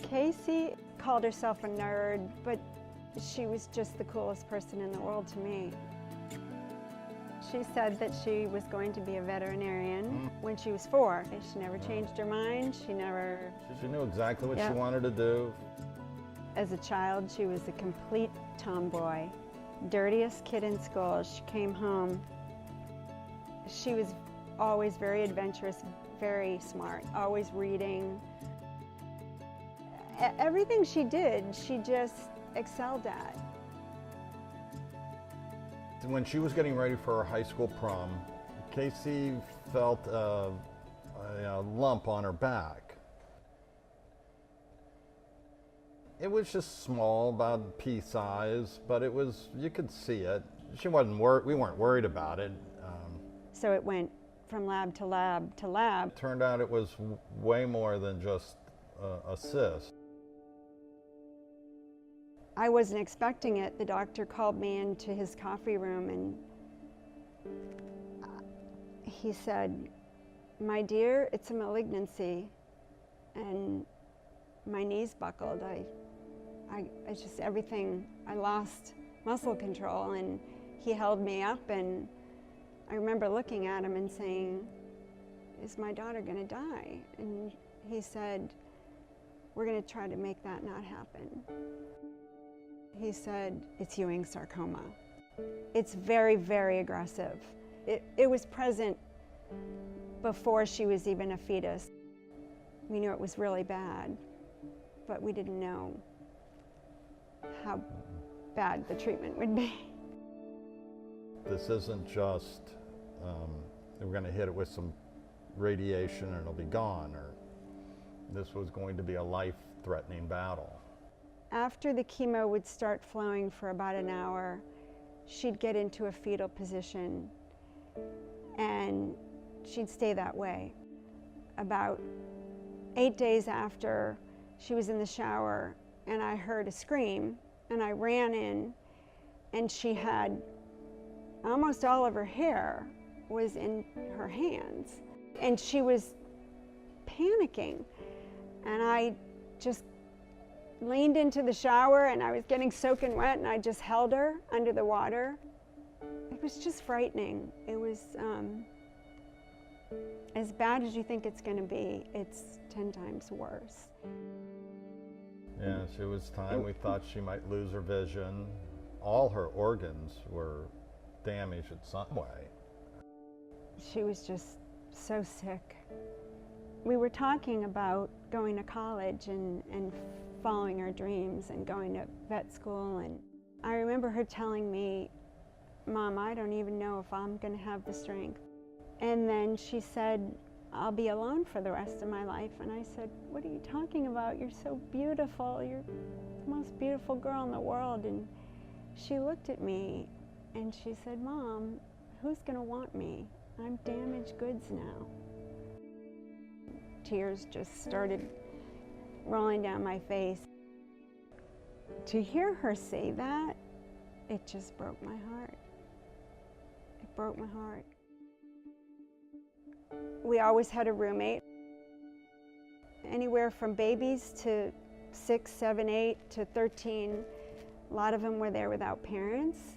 Casey called herself a nerd, but she was just the coolest person in the world to me. She said that she was going to be a veterinarian when she was 4. She never changed her mind. She knew exactly what she wanted to do. As a child, she was a complete tomboy. Dirtiest kid in school. She came home. She was always very adventurous, very smart, always reading. Everything she did, she just excelled at. When she was getting ready for her high school prom, Casey felt a lump on her back. It was just small, about pea size, but it was, you could see it. We weren't worried about it. So it went from lab to lab to lab. Turned out it was way more than just a cyst. I wasn't expecting it. The doctor called me into his coffee room and he said, "My dear, it's a malignancy." And my knees buckled. I just, everything, I lost muscle control, and he held me up, and I remember looking at him and saying, "Is my daughter gonna die?" And he said, "We're gonna try to make that not happen." He said, "It's Ewing sarcoma. It's very, very aggressive." It was present before she was even a fetus. We knew it was really bad, but we didn't know how bad the treatment would be. This isn't just, we're going to hit it with some radiation and it'll be gone, or this was going to be a life-threatening battle. After the chemo would start flowing for about an hour, she'd get into a fetal position and she'd stay that way. About 8 days after, she was in the shower and I heard a scream, and I ran in, and she had almost all of her hair was in her hands, and she was panicking. And I just leaned into the shower, and I was getting soaking wet, and I just held her under the water. It was just frightening. It was as bad as you think it's going to be. It's 10 times worse. Yeah, it was time. We thought she might lose her vision. All her organs were damaged in some way. She was just so sick. We were talking about going to college and following our dreams and going to vet school, and I remember her telling me, "Mom, I don't even know if I'm going to have the strength." And then she said, "I'll be alone for the rest of my life." And I said, "What are you talking about? You're so beautiful. You're the most beautiful girl in the world." And she looked at me and she said, "Mom, who's going to want me? I'm damaged goods now." Tears just started rolling down my face. To hear her say that, it just broke my heart. It broke my heart. We always had a roommate. Anywhere from babies to 6, 7, 8 to 13. A lot of them were there without parents.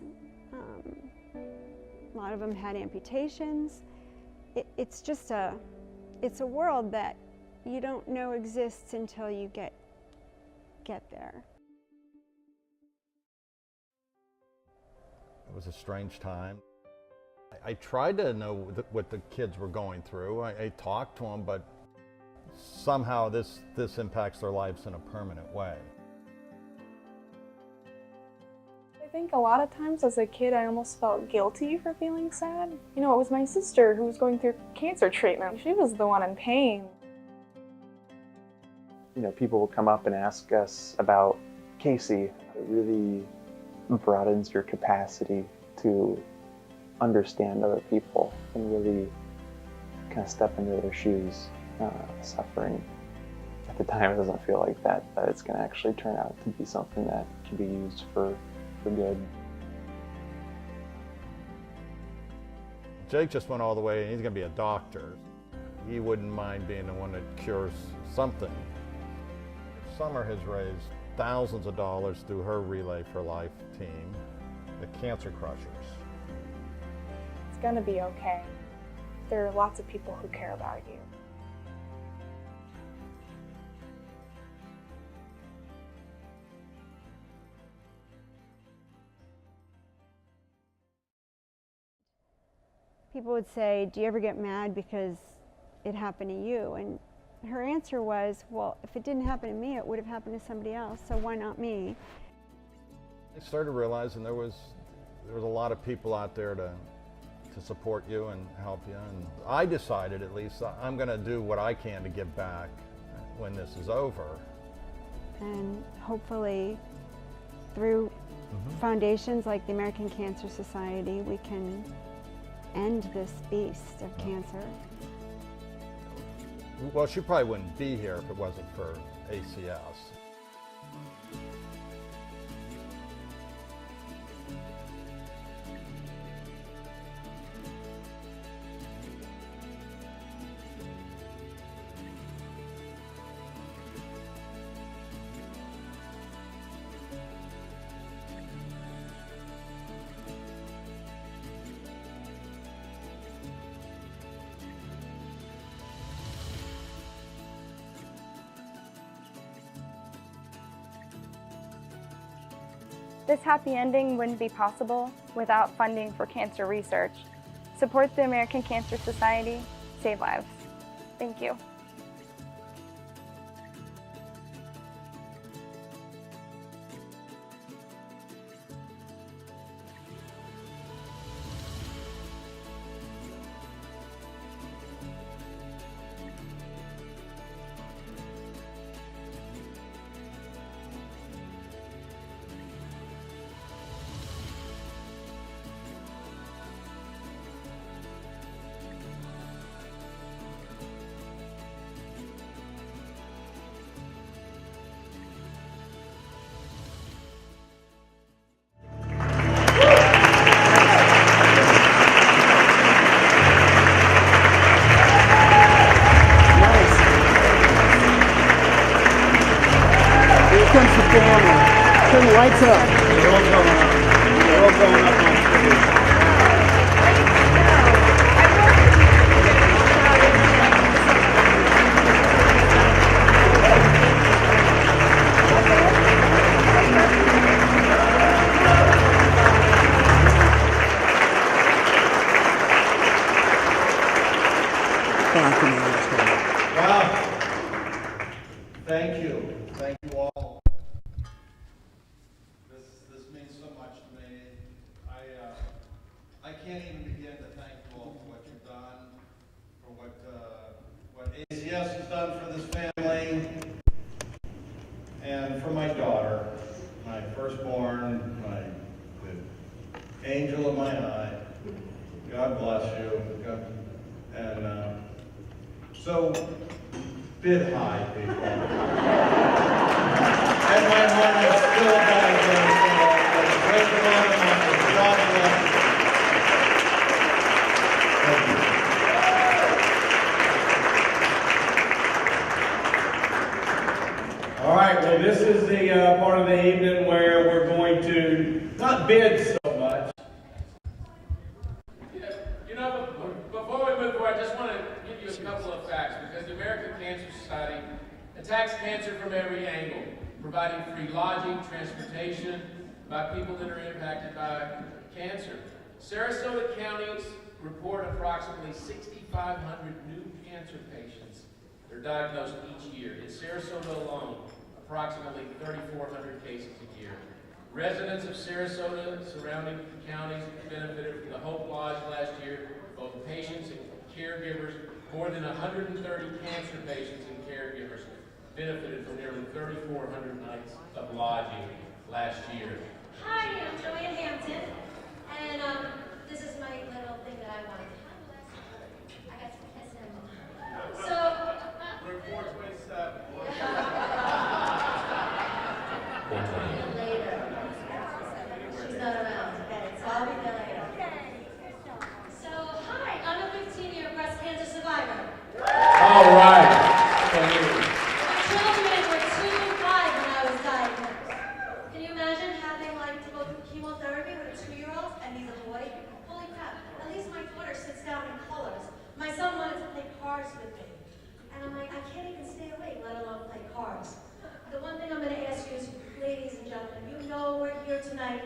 A lot of them had amputations. It's just it's a world that you don't know exists until you get there. It was a strange time. I tried to know what the kids were going through. I talked to them, but somehow this impacts their lives in a permanent way. I think a lot of times as a kid I almost felt guilty for feeling sad. You know, it was my sister who was going through cancer treatment. She was the one in pain. You know, people will come up and ask us about Casey. It really broadens your capacity to understand other people and really kind of step into their shoes, suffering. At the time, it doesn't feel like that it's going to actually turn out to be something that can be used for good. Jake just went all the way, and he's going to be a doctor. He wouldn't mind being the one that cures something. Sommer has raised thousands of dollars through her Relay for Life team, the Cancer Crushers. It's gonna be okay. There are lots of people who care about you. People would say, "Do you ever get mad because it happened to you?" And her answer was, "Well, if it didn't happen to me, it would have happened to somebody else, so why not me?" I started realizing there was a lot of people out there to support you and help you, and I decided, at least, I'm going to do what I can to give back when this is over. And hopefully, through foundations like the American Cancer Society, we can end this beast of cancer. Well, she probably wouldn't be here if it wasn't for ACS. This happy ending wouldn't be possible without funding for cancer research. Support the American Cancer Society, save lives. Thank you. What's up? They're all going up. They're all going up on stage. Well, thank you. Thank you all. This means so much to me. I can't even begin to thank you all for what you've done, for what ACS has done for this family, and for my daughter, my firstborn, the angel of my eye. God bless you. And so bid high, people. And my mom is still diagnosed. Great amount of money. God bless you. All right, well, this is the part of the evening where we're going to not bid so much. You know, before we move forward, I just want to give you a couple of facts, because the American Cancer Society attacks cancer from every angle, providing free lodging, transportation by people that are impacted by cancer. Sarasota counties report approximately 6,500 new cancer patients that are diagnosed each year. In Sarasota alone, approximately 3,400 cases a year. Residents of Sarasota, surrounding counties, benefited from the Hope Lodge last year, both patients and caregivers. More than 130 cancer patients and caregivers benefited from nearly 3,400 nights of lodging last year. Hi, I'm Joanne Hampton, and this is my little thing that I wanted. I got to kiss him. So, Report 27. later. She's not around. Okay, so I'll be there later. So, hi, I'm a 15-year breast cancer survivor. All right. My children were 2 and 5 when I was diagnosed. Can you imagine having to go through chemotherapy with a 2-year-old and he's a boy? Holy crap! At least my daughter sits down and colors. My son wanted to play cards with me, and I'm like, I can't even stay awake, let alone play cards. The one thing I'm going to ask you is, ladies and gentlemen, you know we're here tonight,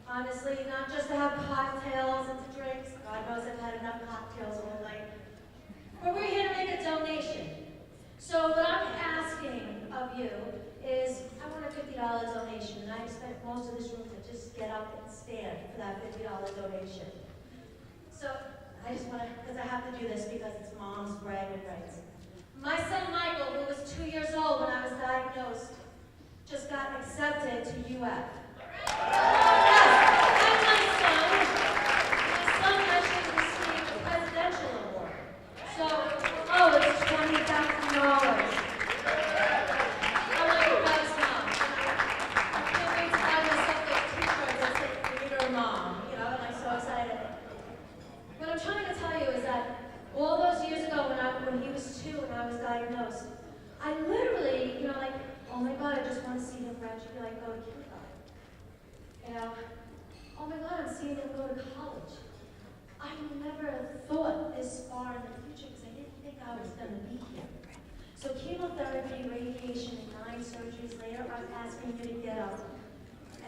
honestly, not just to have cocktails and to drinks. God knows I've had enough cocktails all night. But we're here to make a donation. So what I'm asking of you is, I want a $50 donation, and I expect most of this room to just get up and stand for that $50 donation. So I just want to, because I have to do this because it's mom's bragging rights. My son Michael, who was 2 years old when I was diagnosed, just got accepted to UF. Yes, and my son actually received a presidential award. So, it's $20,000. I'm like a proud mom. I can't wait to buy myself those t-shirts that say "Creator Mom," and I'm so excited. What I'm trying to tell you is that all those years ago when he was 2 and I was diagnosed, I literally, oh my God, I just want to see him gradually go to kindergarten. Oh my God, I'm seeing him go to college. I never thought this far in the future because I didn't think I was going to be here. So chemotherapy, radiation, and 9 surgeries later, I'm asking you to get up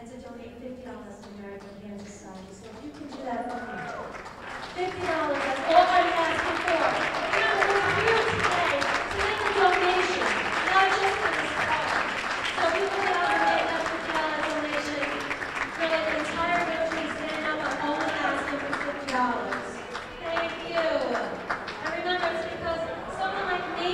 and to donate $50 to American Cancer Society. So if you can do that for me, $50, that's all I'm asking for. We're here today to make a donation, not just for this cause. So people that have made that $50 donation for the entire Richmond stand up, I'm only asking for $50. Thank you. And remember, it's because someone like me,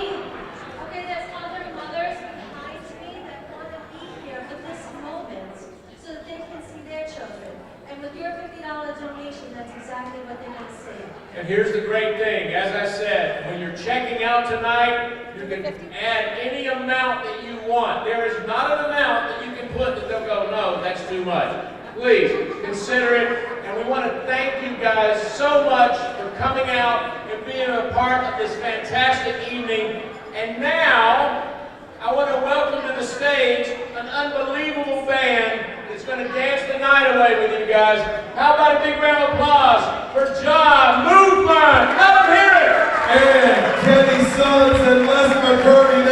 there's other mothers behind me that want to be here for this moment so that they can see their children. And with your $50 donation, that's exactly what they're going to see. And here's the great thing. As I said, when you're checking out tonight, you can add any amount that you want. There is not an amount that you can put that they'll go, no, that's too much. Please consider it. And we want to thank you guys so much for coming out and being a part of this fantastic evening. And now, I want to welcome to the stage an unbelievable band that's going to dance the night away with you guys. How about a big round of applause for Job Movement? Let them hear it. And Kenny Sons and Les McCurdy,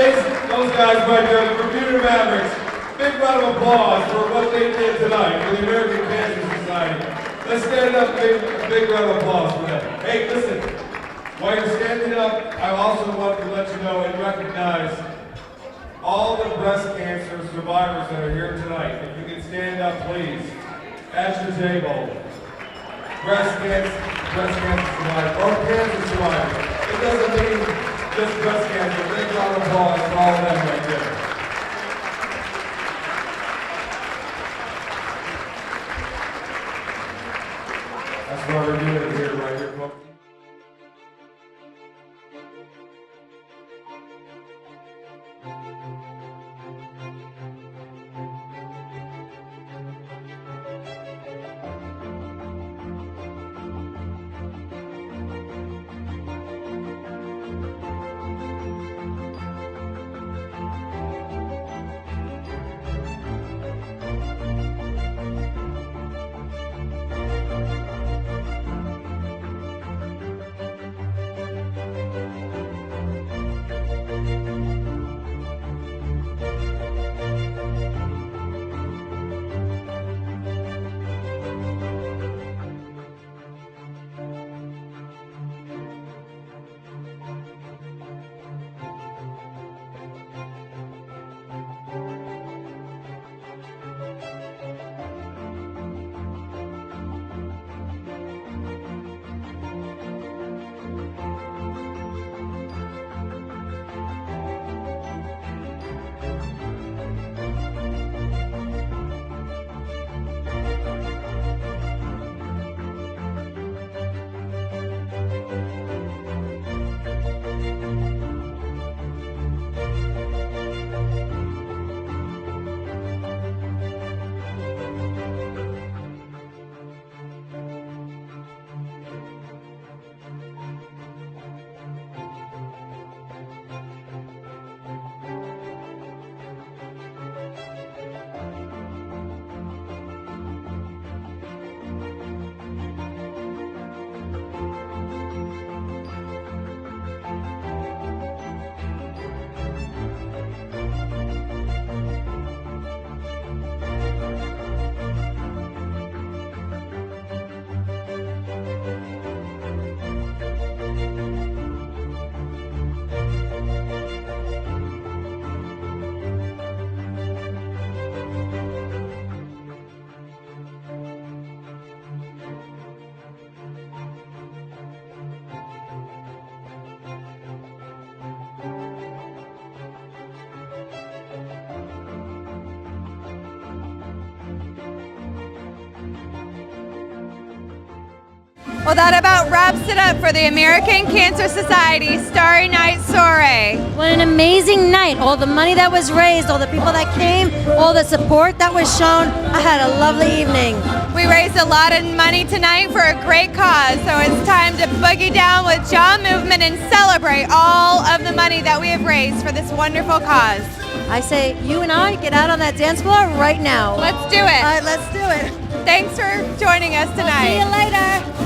those guys right there, the Computer Mavericks. Big round of applause for what they did tonight for the American Cancer Society. Let's stand up, a big round of applause for them. Hey, listen, while you're standing up, I also want to let you know and recognize all the breast cancer survivors that are here tonight. If you can stand up, please, at your table. Breast cancer survivors, or cancer survivors. It doesn't mean just breast cancer. Big round of applause for all of them right there. That's why we're doing it here, right here, folks. Well, that about wraps it up for the American Cancer Society Starry Night Soiree. What an amazing night. All the money that was raised, all the people that came, all the support that was shown. I had a lovely evening. We raised a lot of money tonight for a great cause, so it's time to boogie down with Job Movement and celebrate all of the money that we have raised for this wonderful cause. I say, you and I get out on that dance floor right now. Let's do it. All right, let's do it. Thanks for joining us tonight. We'll see you later.